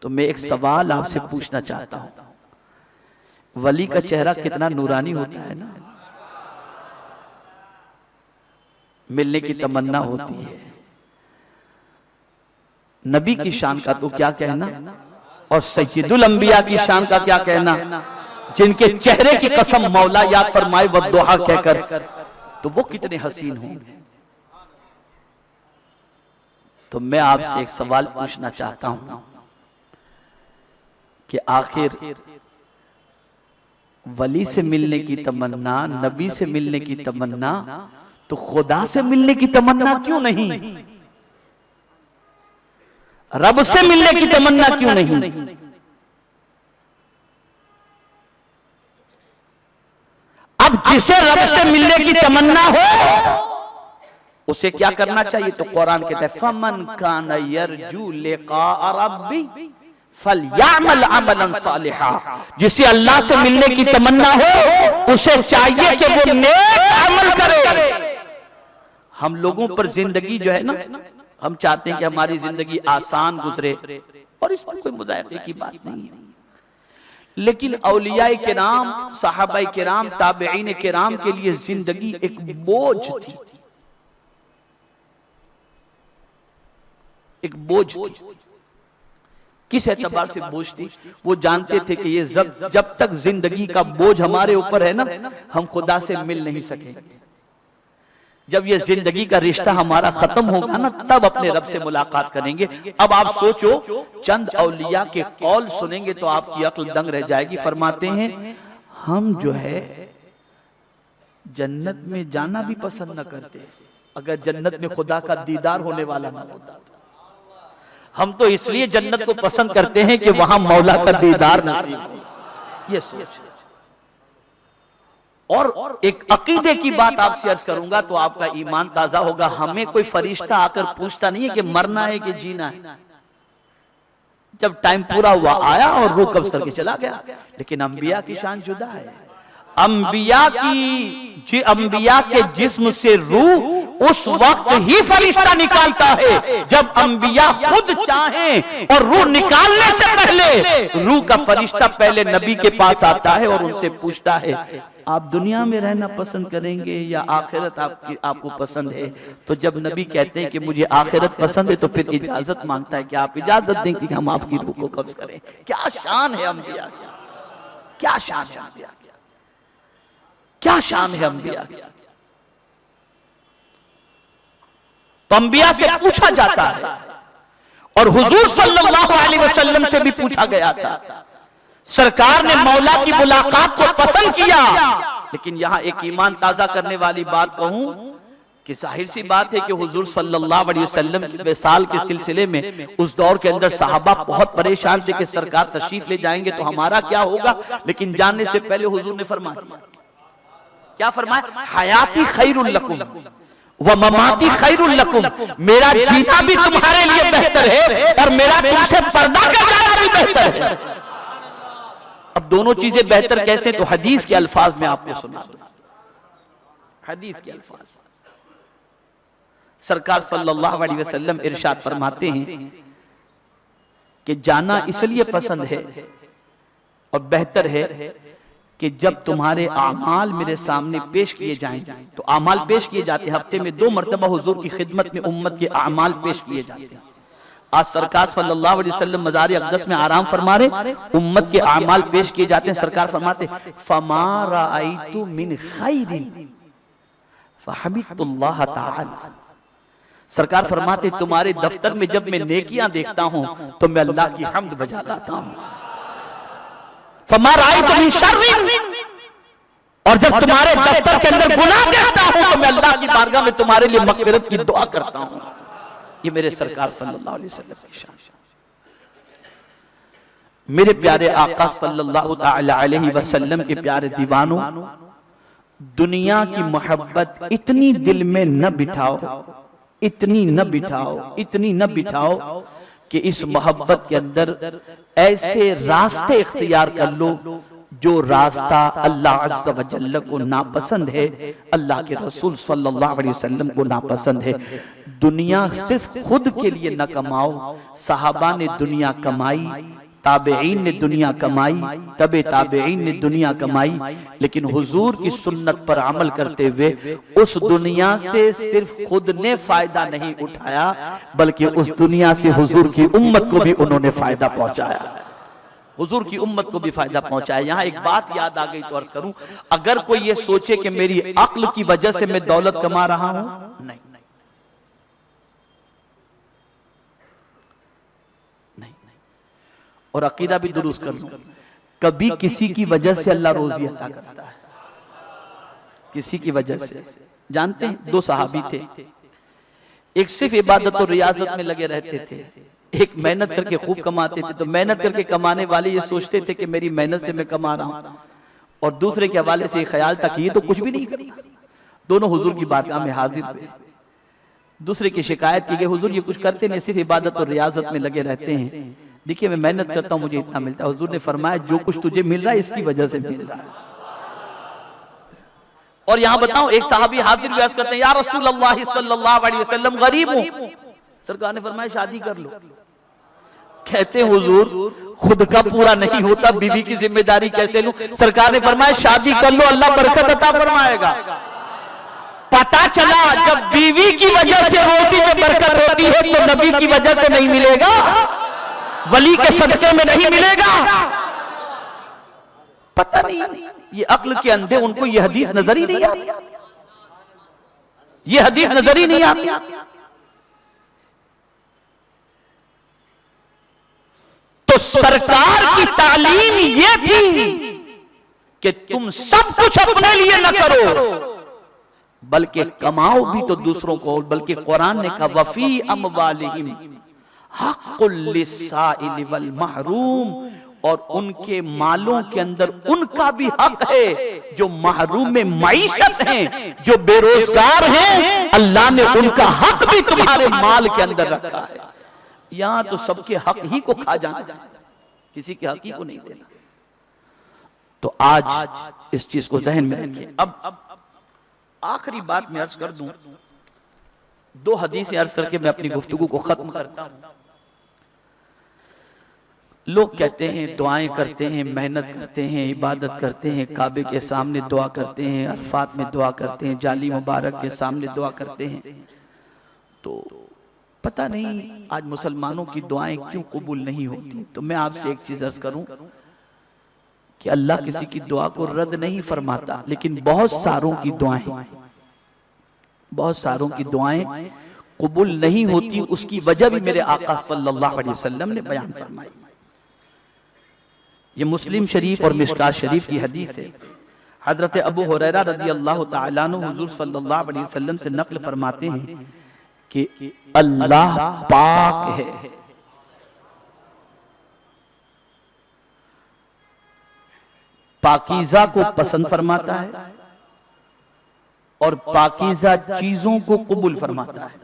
تو میں ایک سوال آپ سے پوچھنا چاہتا ہوں، ولی کا چہرہ کتنا نورانی ہوتا ہے نا، ملنے کی تمنا ہوتی ہے، نبی کی شان کا تو کیا کہنا، اور سید الانبیاء کی شان کا کیا کہنا، جن کے چہرے کی قسم مولا یاد فرمائے والضحا کہہ کر، تو وہ کتنے حسین ہوں گے۔ تو میں آپ سے ایک سوال پوچھنا چاہتا ہوں کہ آخر ولی سے ملنے کی تمنا، نبی سے ملنے کی تمنا، تو خدا سے ملنے کی تمنا کیوں نہیں؟ رب سے ملنے کی تمنا کیوں نہیں؟ اب جسے رب سے ملنے کی تمنا ہو اسے کیا کرنا چاہیے؟ تو قرآن کہتا ہے فَمَنْ كَانَ يَرْجُو لِقَاءَ رَبِّ فَلْيَعْمَلْ عَمَلًا صَالِحًا، جسے اللہ سے ملنے کی تمنا ہو اسے چاہیے کہ وہ نیک عمل کرے۔ ہم لوگوں پر زندگی جو ہے نا، ہم چاہتے ہیں کہ ہماری زندگی آسان گزرے، اور اس پر کوئی مذائقے کی بات نہیں ہے، لیکن اولیاء کرام، صحابہ کرام، تابعین کرام کے لیے زندگی ایک بوجھ تھی، ایک بوجھ تھی۔ کس اعتبار سے بوجھ تھی؟ وہ جانتے تھے کہ یہ جب تک زندگی کا بوجھ ہمارے اوپر ہے نا، ہم خدا سے مل نہیں سکیں گے۔ جب یہ زندگی کا رشتہ ہمارا ختم ہوگا نا، تب اپنے رب سے ملاقات کریں گے۔ اب آپ سوچو، چند اولیاء کے قول سنیں گے تو آپ کی عقل دنگ رہ جائے گی۔ فرماتے ہیں ہم جو ہے جنت میں جانا بھی پسند نہ کرتے اگر جنت میں خدا کا دیدار ہونے والا نہ ہوتا۔ ہم تو اس لیے جنت کو پسند کرتے ہیں کہ وہاں مولا کا دیدار نصیب ہو، یہ سوچ۔ اور ایک عقیدے کی بات آپ سے عرض کروں گا تو آپ کا ایمان تازہ ہوگا۔ ہمیں کوئی فرشتہ آ کر پوچھتا نہیں ہے کہ مرنا ہے کہ جینا ہے، جب ٹائم پورا ہوا آیا اور روح قبض کر کے چلا گیا۔ لیکن انبیاء کی شان جدا ہے، انبیاء کے جسم سے روح اس وقت ہی فرشتہ نکالتا ہے جب انبیاء خود چاہیں، اور روح نکالنے سے پہلے روح کا فرشتہ پہلے نبی کے پاس آتا ہے اور ان سے پوچھتا ہے آپ دنیا میں رہنا پسند کریں گے یا آخرت آپ کو پسند ہے؟ تو جب نبی کہتے ہیں کہ مجھے آخرت پسند ہے تو پھر اجازت مانگتا ہے کہ آپ اجازت دیں کہ ہم آپ کی روح کو قبض کریں۔ کیا شان ہے انبیاء کی، کیا شان ہے انبیاء کی، کیا شان ہے انبیاء کی۔ تو انبیاء سے پوچھا جاتا ہے، اور حضور صلی اللہ علیہ وسلم سے بھی پوچھا گیا تھا۔ سرکار نے مولا کی ملاقات کو پسند کیا، لیکن یہاں ایک ایمان تازہ کرنے والی بات کہوں کہ ظاہر سی بات ہے کہ حضور صلی اللہ علیہ وسلم کی وصال کے سلسلے میں اس دور کے اندر صحابہ بہت پریشان تھے کہ سرکار تشریف لے جائیں گے تو ہمارا کیا ہوگا، لیکن جاننے سے پہلے حضور نے فرما دیا، کیا فرمایا؟ حیاتی خیر لکم ومماتی خیر لکم، میرا جینا بھی تمہارے لیے بہتر ہے اور میرا تم سے پردہ کر جانا بھی بہتر ہے۔ اب دونوں چیزیں بہتر کیسے؟ تو حدیث کے الفاظ میں آپ کو سنا دوں، حدیث کے الفاظ۔ سرکار صلی اللہ علیہ وسلم ارشاد فرماتے ہیں کہ جانا اس لیے پسند ہے اور بہتر ہے کہ جب تمہارے اعمال میرے سامنے پیش کیے جائیں، تو اعمال پیش کیے جاتے ہیں، ہفتے میں 2 مرتبہ حضور کی خدمت میں امت کے اعمال پیش کیے جاتے ہیں۔ آج سرکار صلی اللہ علیہ وسلم مزار اقدس میں آرام فرما رہے، امت کے اعمال پیش کیے جاتے ہیں۔ سرکار فرماتے فَمَا رَأَيْتُ مِنْ خَيْرٍ فَحَمِدْتُ اللَّهَ تَعَالَى، سرکار فرماتے تمہارے دفتر میں جب میں نیکیاں دیکھتا ہوں تو میں اللہ کی حمد بجا لاتا ہوں۔ فَمَا رَأَيْتُ مِنْ شَرٍ، اور جب تمہارے دفتر کے اندر گناہ دیکھتا ہوں تو میں اللہ کی بارگاہ میں تمہارے لیے مغفرت کی دعا کرتا ہوں۔ یہ میرے سرکار صلی اللہ علیہ وسلم کی شان۔ میرے پیارے آقا صلی اللہ تعالی علیہ وسلم کے پیارے دیوانوں، دنیا کی محبت اتنی دل میں نہ بٹھاؤ، اتنی نہ بٹھاؤ، اتنی نہ بٹھاؤ کہ اس محبت کے اندر ایسے راستے اختیار کر لو جو راستہ اللہ عز و جل کو ناپسند ہے، اللہ کے رسول صلی اللہ علیہ وسلم کو ناپسند ہے۔ دنیا صرف خود کے لیے نہ کماؤ، صحابہ نے دنیا کمائی، تابعین نے دنیا کمائی، تبع تابعین نے دنیا کمائی، لیکن حضور کی سنت پر عمل کرتے ہوئے اس دنیا سے صرف خود نے فائدہ نہیں اٹھایا، بلکہ اس دنیا سے حضور کی امت کو بھی انہوں نے فائدہ پہنچایا، حضور کی امت کو بھی فائدہ پہنچایا۔ یہاں ایک بات یاد آ گئی تو عرض کروں، اگر کوئی یہ سوچے کہ میری عقل کی وجہ سے میں دولت کما رہا ہوں، نہیں، اور عقیدہ بھی درست کر لوں، کبھی کسی کی وجہ سے اللہ روزی عطا کرتا ہے، کسی کی وجہ سے۔ جانتے ہیں دو صحابی تھے، ایک صرف عبادت اور ریاضت میں لگے رہتے تھے، ایک محنت کر کے خوب کماتے تھے، تو محنت کر کے کمانے والے یہ سوچتے تھے کہ میری محنت سے میں کما رہا ہوں، اور دوسرے کے حوالے سے یہ خیال تھا کہ یہ تو کچھ بھی نہیں کرتا۔ دونوں حضور کی بارگاہ میں حاضر ہوئے، دوسرے کی شکایت کی گئی، حضور یہ کچھ کرتے نہیں، صرف عبادت اور ریاضت میں لگے رہتے ہیں، دیکھیے میں محنت کرتا ہوں مجھے اتنا ملتا ہے۔ حضور نے فرمایا جو کچھ تجھے مل رہا ہے اس کی وجہ سے مل رہا ہے۔ اور یہاں بتاؤں ایک صحابی حاضر بھی عرض کرتے ہیں، یا رسول اللہ صلی اللہ علیہ وسلم غریب ہوں، سرکار نے فرمایا شادی کر لو۔ کہتے ہیں حضور خود کا پورا نہیں ہوتا، بیوی کی ذمہ داری کیسے لوں؟ سرکار نے فرمایا شادی کر لو، اللہ برکت عطا فرمائے گا۔ پتا چلا جب بیوی کی وجہ سے روزی میں برکت ہوتی ہے تو نبی کی وجہ سے نہیں ملے گا، ولی کے صدقے میں نہیں ملے گا۔ پتہ نہیں یہ عقل کے اندھے ان کو یہ حدیث نظر ہی نہیں آتی، یہ حدیث نظر ہی نہیں آتی۔ تو سرکار کی تعلیم یہ تھی کہ تم سب کچھ اپنے لیے نہ کرو بلکہ کماؤ بھی تو دوسروں کو، بلکہ قرآن نے کہا وفی اموالہم حق للسائل والمحروم، اور ان کے مالوں کے اندر ان کا بھی حق ہے جو محروم معیشت ہیں، جو بے روزگار ہیں، اللہ نے ان کا حق بھی تمہارے مال کے اندر رکھا ہے۔ یہاں تو سب کے حق ہی کو کھا جانا، کسی کے حق ہی کو نہیں دینا۔ تو آج اس چیز کو ذہن میں رکھیں۔ اب آخری بات میں عرض کر دوں، دو حدیثیں عرض کر کے میں اپنی گفتگو کو ختم کرتا ہوں۔ لوگ کہتے ہیں دعائیں کرتے ہیں، محنت کرتے ہیں، عبادت کرتے ہیں، کعبے کے سامنے دعا کرتے ہیں، عرفات میں دعا کرتے ہیں، جالی مبارک کے سامنے دعا کرتے ہیں، تو پتہ نہیں آج مسلمانوں کی دعائیں کیوں قبول نہیں ہوتی۔ تو میں آپ سے ایک چیز عرض کروں کہ اللہ کسی کی دعا کو رد نہیں فرماتا، لیکن بہت ساروں کی دعائیں قبول نہیں ہوتی، اس کی وجہ بھی میرے آقا صلی اللہ علیہ وسلم نے بیان فرمائی۔ یہ مسلم شریف اور مشکاۃ شریف کی حدیث ہے۔ حضرت ابو ہریرہ رضی اللہ تعالیٰ عنہ حضور صلی اللہ علیہ وسلم سے نقل فرماتے ہیں کہ اللہ پاک ہے، پاکیزہ کو پسند فرماتا ہے اور پاکیزہ چیزوں کو قبول فرماتا ہے،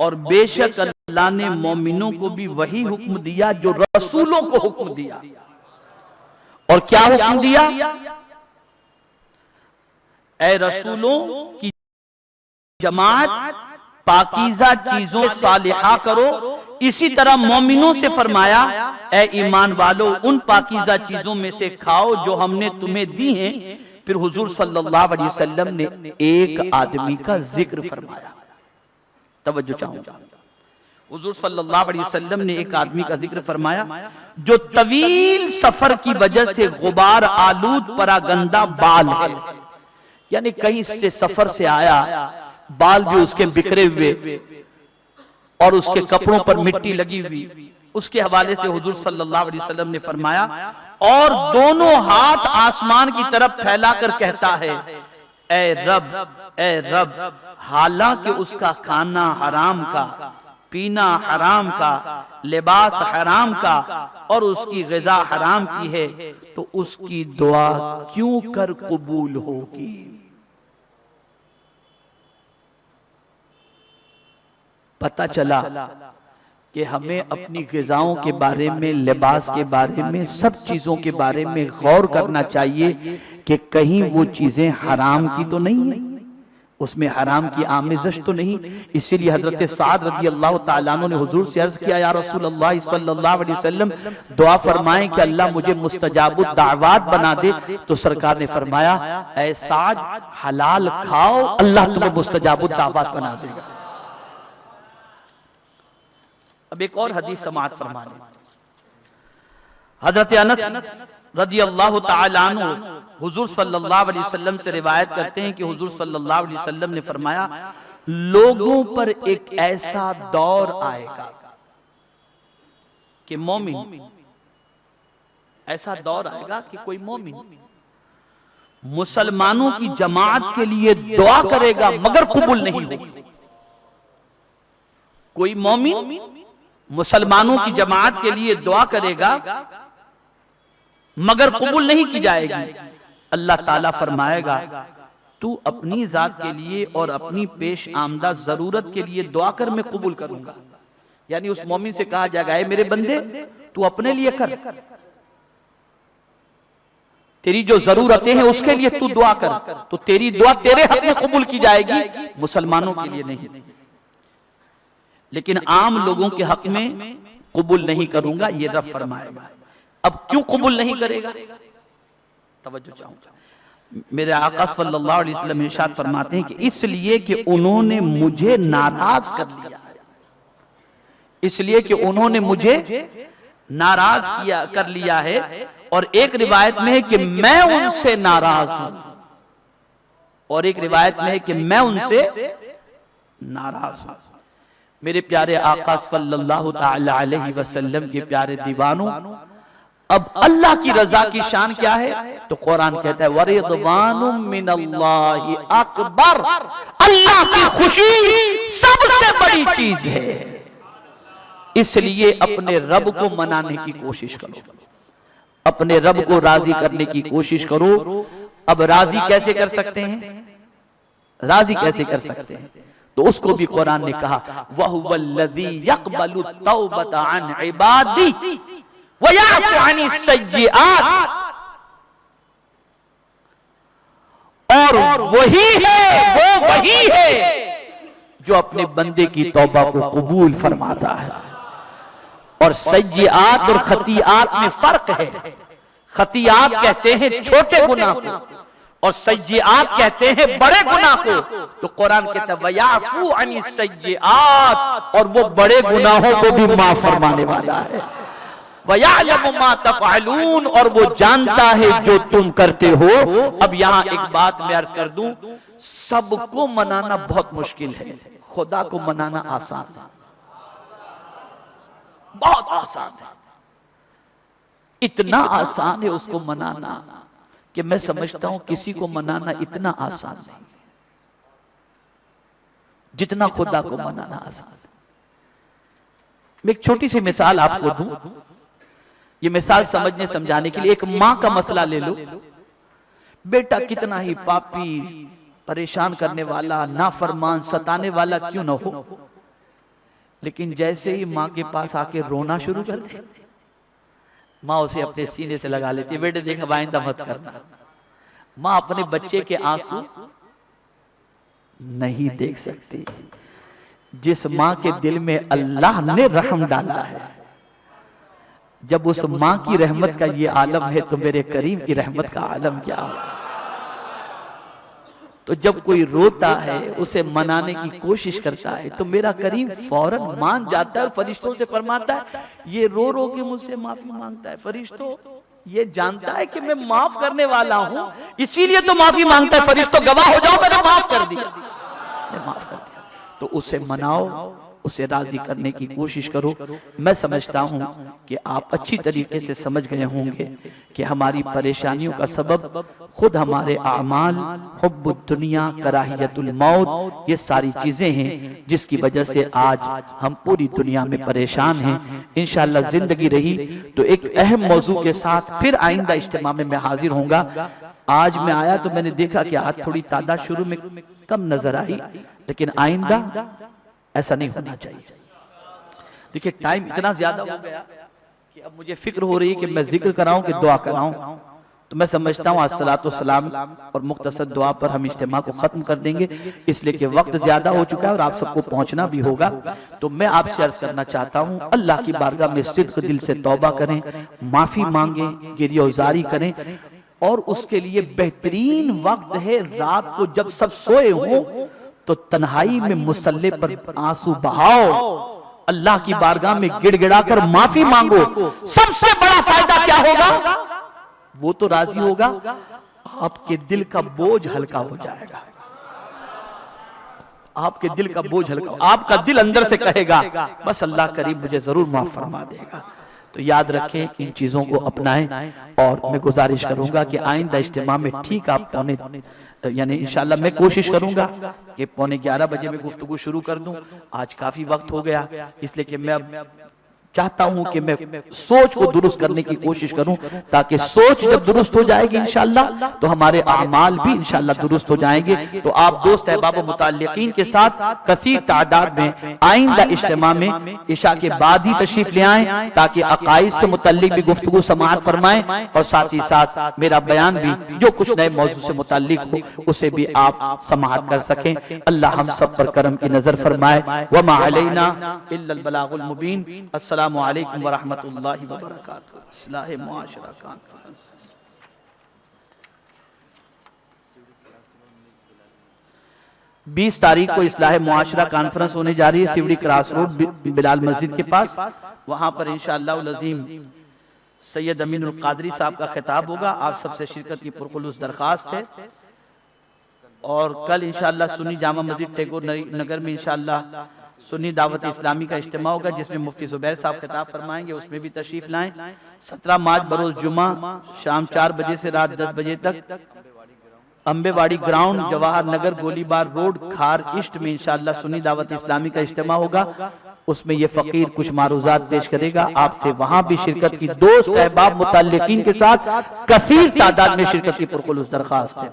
اور بے شک اللہ نے مومنوں کو بھی وہی حکم دیا جو رسولوں کو حکم دیا۔ اور کیا حکم دیا؟ اے رسولوں کی جماعت پاکیزہ چیزوں صالحہ کرو، اسی طرح مومنوں سے فرمایا اے ایمان والو ان پاکیزہ چیزوں میں سے کھاؤ جو ہم نے تمہیں دی ہیں۔ پھر حضور صلی اللہ علیہ وسلم نے ایک آدمی کا ذکر فرمایا، توجہ چاہوں گا، حضور صلی اللہ علیہ وسلم نے ایک آدمی کا ذکر فرمایا جو طویل سفر کی وجہ سے غبار آلود پراگندہ بال ہے، یعنی کہیں سے سفر سے آیا، بال بھی اس کے بکھرے ہوئے اور اس کے کپڑوں پر مٹی لگی ہوئی، اس کے حوالے سے حضور صلی اللہ علیہ وسلم نے فرمایا اور دونوں ہاتھ آسمان کی طرف پھیلا کر کہتا ہے اے رب اے رب، حالانکہ اس کا کھانا حرام کا، پینا حرام کا، لباس حرام کا اور اس کی غذا حرام کی ہے، تو اس کی دعا کیوں کر قبول ہوگی؟ پتہ چلا کہ ہمیں اپنی غذاؤں کے بارے میں، لباس کے بارے میں، سب چیزوں کے بارے میں غور کرنا چاہیے کہ کہیں وہ چیزیں حرام کی تو نہیں ہیں، اس میں حرام کی آمیزش تو نہیں۔ اسی لیے حضرت سعد رضی اللہ تعالیٰ عنہ نے حضور سے عرض کیا، یا رسول اللہ صلی اللہ علیہ وسلم دعا فرمائیں کہ اللہ مجھے مستجاب الدعوات بنا دے، تو سرکار نے فرمایا اے سعد حلال کھاؤ، اللہ تمہیں مستجاب الدعوات بنا دے گا۔ اب ایک اور حدیث سماعت فرما لیں۔ حضرت انس رضی اللہ تعالیٰ عنہ حضور صلی اللہ علیہ وسلم سے روایت کرتے ہیں کہ حضور صلی اللہ علیہ وسلم نے فرمایا لوگوں پر ایک ایسا دور آئے گا کہ مومن، ایسا دور آئے گا کہ کوئی مومن مسلمانوں کی جماعت کے لیے دعا کرے گا مگر قبول نہیں ہوگی۔ کوئی مومن مسلمانوں کی جماعت کے لیے دعا کرے گا مگر قبول نہیں کی جائے گی۔ اللہ تعالیٰ فرمائے گا تو اپنی ذات کے لیے اور اپنی پیش آمدہ ضرورت کے لیے دعا کر، میں قبول کروں گا۔ یعنی اس مومن سے کہا جائے گا اے میرے بندے تو اپنے لیے کر، تیری جو ضرورتیں ہیں اس کے لیے تو دعا کر، تو تیری دعا تیرے حق میں قبول کی جائے گی، مسلمانوں کے لیے نہیں۔ لیکن عام لوگوں کے حق میں قبول نہیں کروں گا، یہ رب فرمائے گا۔ اب کیوں قبول نہیں کرے گا؟ توجہ چاہوں گا۔ میرے آقا صلی اللہ علیہ وسلم ارشاد فرماتے ہیں کہ اس لیے کہ انہوں نے مجھے ناراض کر لیا ہے، اس لیے کہ انہوں نے مجھے ناراض کر لیا ہے، اور ایک روایت میں ہے کہ میں ان سے ناراض ہوں، اور ایک روایت میں ہے کہ میں ان سے ناراض ہوں۔ میرے پیارے آقا صلی اللہ تعالی علیہ وسلم کے پیارے دیوانوں، اب اللہ کی رضا کی شان کیا ہے؟ تو قرآن کہتا ہے وَرِضْوَانٌ مِّنَ اللَّهِ اکبر، اللہ کی خوشی سب سے بڑی چیز ہے۔ اس لیے اپنے رب کو منانے کی کوشش کرو، اپنے رب کو راضی کرنے کی کوشش کرو۔ اب راضی کیسے کر سکتے ہیں؟ راضی کیسے کر سکتے ہیں؟ تو اس کو بھی قرآن نے کہا وَهُوَ الَّذِي يَقْبَلُ التَّوْبَةَ عَنْ عِبَادِهِ وَيَعْفُ عَنِ السَّيِّئَاتِ، اور وہی ہے جو اپنے بندے کی توبہ کو قبول فرماتا ہے۔ اور سیئات اور خطیئات میں فرق ہے۔ خطیئات کہتے ہیں چھوٹے گناہ کو، اور سیئات کہتے ہیں بڑے گناہ کو۔ تو قرآن کہتا ہے وَيَعْفُو عَنِ السَّيِّئَاتِ، اور وہ بڑے گناہوں کو بھی معاف فرمانے والا ہے۔ وَيَعْلَمُ مَا تَفْعَلُونَ، اور وہ جانتا ہے جو تم کرتے ہو۔ اب یہاں ایک بات میں عرض کر دوں، سب کو منانا بہت مشکل ہے، خدا کو منانا آسان ہے، بہت آسان ہے۔ اتنا آسان ہے اس کو منانا کہ میں سمجھتا ہوں کسی کو منانا اتنا آسان نہیں جتنا خدا کو منانا آسان ہے۔ میں ایک چھوٹی سی مثال آپ کو دوں، یہ مثال سمجھنے سمجھانے کے لیے۔ ایک ماں کا مسئلہ لے لو، بیٹا کتنا ہی پاپی، پریشان کرنے والا، نافرمان، ستانے والا کیوں نہ ہو، لیکن جیسے ہی ماں کے پاس آ کے رونا شروع کر دے، ماں اسے اپنے سینے سے لگا لیتی ہے، بیٹے دیکھ اب آئندہ مت کرنا۔ ماں اپنے بچے کے آنسو نہیں دیکھ سکتی۔ جس ماں کے دل میں اللہ نے رحم ڈالا ہے، جب اس ماں کی رحمت کا یہ عالم ہے تو میرے کریم کی رحمت کا عالم کیا ہو۔ تو جب کوئی روتا ہے، اسے منانے کی کوشش کرتا ہے، تو میرا کریم فوراً مان جاتا ہے اور فرشتوں سے فرماتا ہے یہ رو رو کے مجھ سے معافی مانگتا ہے۔ فرشتوں یہ جانتا ہے کہ میں معاف کرنے والا ہوں، اسی لیے تو معافی مانگتا ہے۔ فرشتوں گواہ ہو جاؤ، میں نے معاف کر دیا، میں معاف کر دیا۔ تو اسے مناؤ، اسے راضی کرنے کی کوشش کرو۔ میں سمجھتا ہوں کہ آپ اچھی طریقے سے سمجھ گئے ہوں گے کہ ہماری پریشانیوں کا سبب خود ہمارے اعمال، حب الدنیا، کراہیت الموت، یہ ساری چیزیں ہیں جس کی وجہ سے آج ہم پوری دنیا میں پریشان ہیں۔ انشاءاللہ زندگی رہی تو ایک اہم موضوع کے ساتھ پھر آئندہ اجتماع میں میں حاضر ہوں گا۔ آج میں آیا تو میں نے دیکھا کہ آج تھوڑی تعداد شروع میں کم نظر آئی، لیکن آئندہ ایسا نہیں ہونا چاہیے۔ دیکھیں ٹائم اتنا زیادہ ہو گیا کہ اب مجھے فکر ہو رہی ہے کہ میں ذکر کراؤں کہ دعا کراؤں، تو میں سمجھتا ہوں الصلاۃ والسلام اور مختصر دعا پر ہم اجتماع کو ختم کر دیں گے، اس لیے کہ وقت زیادہ ہو چکا ہے اور آپ سب کو پہنچنا بھی ہوگا۔ تو میں آپ سے عرض کرنا چاہتا ہوں اللہ کی بارگاہ میں صدق دل سے توبہ کریں، معافی مانگیں، گریہ وزاری کریں، اور اس کے لیے بہترین وقت ہے رات کو جب سب سوئے ہوں تو تنہائی میں مصلی پر آنسو بہاؤ، اللہ کی بارگاہ میں گڑ گڑا کر معافی مانگو۔ سب سے بڑا فائدہ کیا ہوگا؟ وہ تو راضی ہوگا، آپ کے دل کا بوجھ ہلکا ہو جائے گا، آپ کے دل کا بوجھ ہلکا ہو، آپ کا دل اندر سے کہے گا بس اللہ کریم مجھے ضرور معاف فرما دے گا۔ تو یاد رکھیں ان چیزوں کو اپنائیں، اور میں گزارش کروں گا کہ آئندہ اجتماع میں ٹھیک آپ یعنی انشاءاللہ میں کوشش کروں گا کہ 11:15 بجے میں گفتگو شروع کر دوں۔ آج کافی وقت ہو گیا، اس لیے کہ میں اب چاہتا ہوں کہ میں سوچ کو درست کرنے کی کوشش کروں، تاکہ سوچ جب درست ہو جائے گی انشاءاللہ تو ہمارے اعمال بھی انشاءاللہ درست ہو جائیں گے۔ تو آپ دوست احباب و متعلقین کے ساتھ کثیر تعداد میں آئندہ اجتماع میں عشاء کے بعد ہی تشریف لے آئیں، تاکہ عقائد سے متعلق بھی گفتگو سماعت فرمائیں، اور ساتھ ہی ساتھ میرا بیان بھی جو کچھ نئے موضوع سے متعلق ہو اسے بھی آپ سماعت کر سکیں۔ اللہ ہم سب پر کرم کی نظر فرمائے۔ وما علینا الا البلاغ المبین۔ السلام علیکم ورحمۃ اللہ وبرکاتہ۔ اصلاح معاشرہ کانفرنس 20 تاریخ کو اصلاح معاشرہ کانفرنس ہونے جا رہی ہے سیوڑی کراس روڈ بلال مسجد کے پاس۔ وہاں پر انشاءاللہ العظیم سید امین القادری صاحب کا خطاب ہوگا۔ آپ سب سے شرکت کی پرخلوص درخواست ہے۔ اور کل انشاءاللہ سنی جامع مسجد ٹیگور نگر میں انشاءاللہ سنی دعوت اسلامی کا اجتماع ہوگا، جس میں مفتی زبیر صاحب خطاب فرمائیں گے، اس میں بھی تشریف لائیں۔ 17 مارچ بروز جمعہ شام 4 بجے سے رات 10 بجے تک امبے واڑی گراؤنڈ جواہر نگر گولی بار روڈ کھار ایسٹ میں انشاءاللہ سنی دعوت اسلامی کا اجتماع ہوگا۔ اس میں یہ فقیر کچھ معروضات پیش کرے گا، آپ سے وہاں بھی شرکت کی دوست احباب متعلقین کے ساتھ کثیر تعداد میں شرکت کی پرخلوص درخواست ہے۔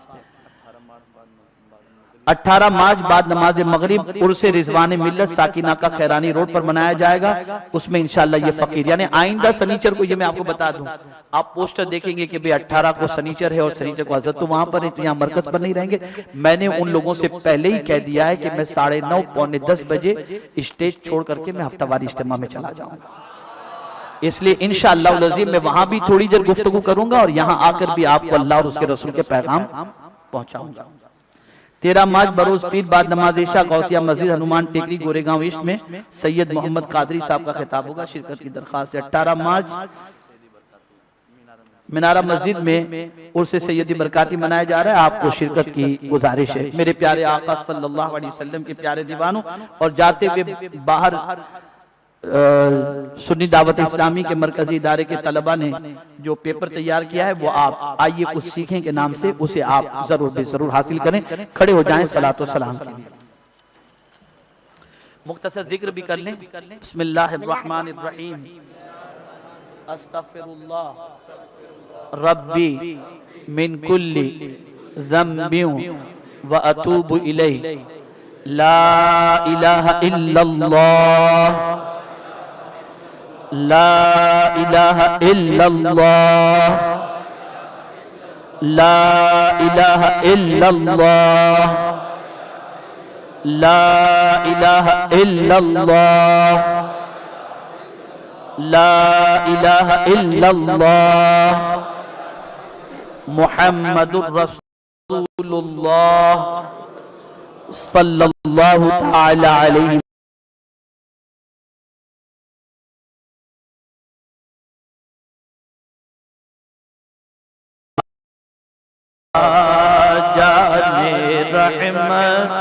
18 مارچ بعد نماز مغرب عرس رضوان ملت ساکنہ کا خیرانی روڈ پر منایا جائے گا، اس میں انشاءاللہ یہ فقیر یعنی آئندہ سنیچر کو، یہ میں آپ کو بتا دوں، آپ پوسٹر دیکھیں گے کہ 18 کو سنیچر ہے اور سنیچر کو حضرت تو وہاں پر ہے، تو یہاں مرکز پر نہیں رہیں گے۔ میں نے ان لوگوں سے پہلے ہی کہہ دیا ہے کہ میں 9:30 پونے 10 بجے اسٹیج چھوڑ کر کے میں ہفتہ واری اجتماع میں چلا جاؤں گا، اس لیے انشاءاللہ العظیم میں وہاں بھی تھوڑی دیر گفتگو کروں گا اور یہاں آ کر بھی آپ کو اللہ اور اس کے رسول کے پیغام پہنچاؤں گا۔ 13 مارچ بروز پیر بعد نماز عشاء غوثیہ مسجد ہنومان ٹیکری گورے گاؤں ایسٹ میں سید محمد قادری صاحب کا خطاب ہوگا، شرکت کی درخواست ہے۔ 18 مارچ منارہ مسجد میں عرس سیدی برکاتی منایا جا رہا ہے، آپ کو شرکت کی گزارش ہے۔ میرے پیارے آقا صلی اللہ علیہ وسلم کے پیارے دیوانوں، اور جاتے ہوئے باہر سنی دعوت اسلامی کے مرکزی ادارے کے طلبہ نے جو پیپر تیار کیا ہے وہ آپ آئیے کچھ سیکھیں کے نام سے اسے آپ ضرور حاصل کریں۔ کھڑے ہو جائیں صلاۃ و سلام کے لیے، مختصر ذکر بھی کر لیں۔ بسم اللہ الرحمن الرحیم۔ استغفر اللہ ربی من کل ذنب واتوب الیہ، لا الہ الا اللہ، لا الہ الا اللہ، لا الہ الا اللہ، لا الہ الا اللہ، لا الہ الا اللہ، محمد الرسول اللہ صلی اللہ تعالی علیہ جانے رحمت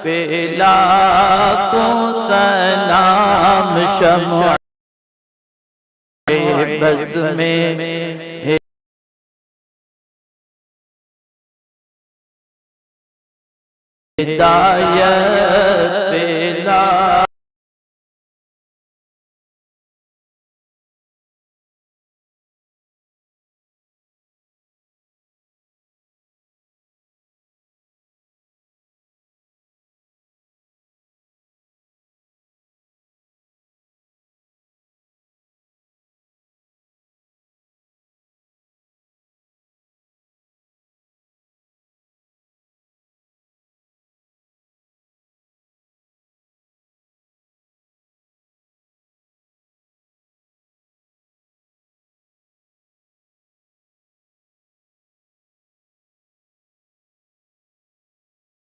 پہ لاکھوں سلام، شمع بز میں ہدایت پہ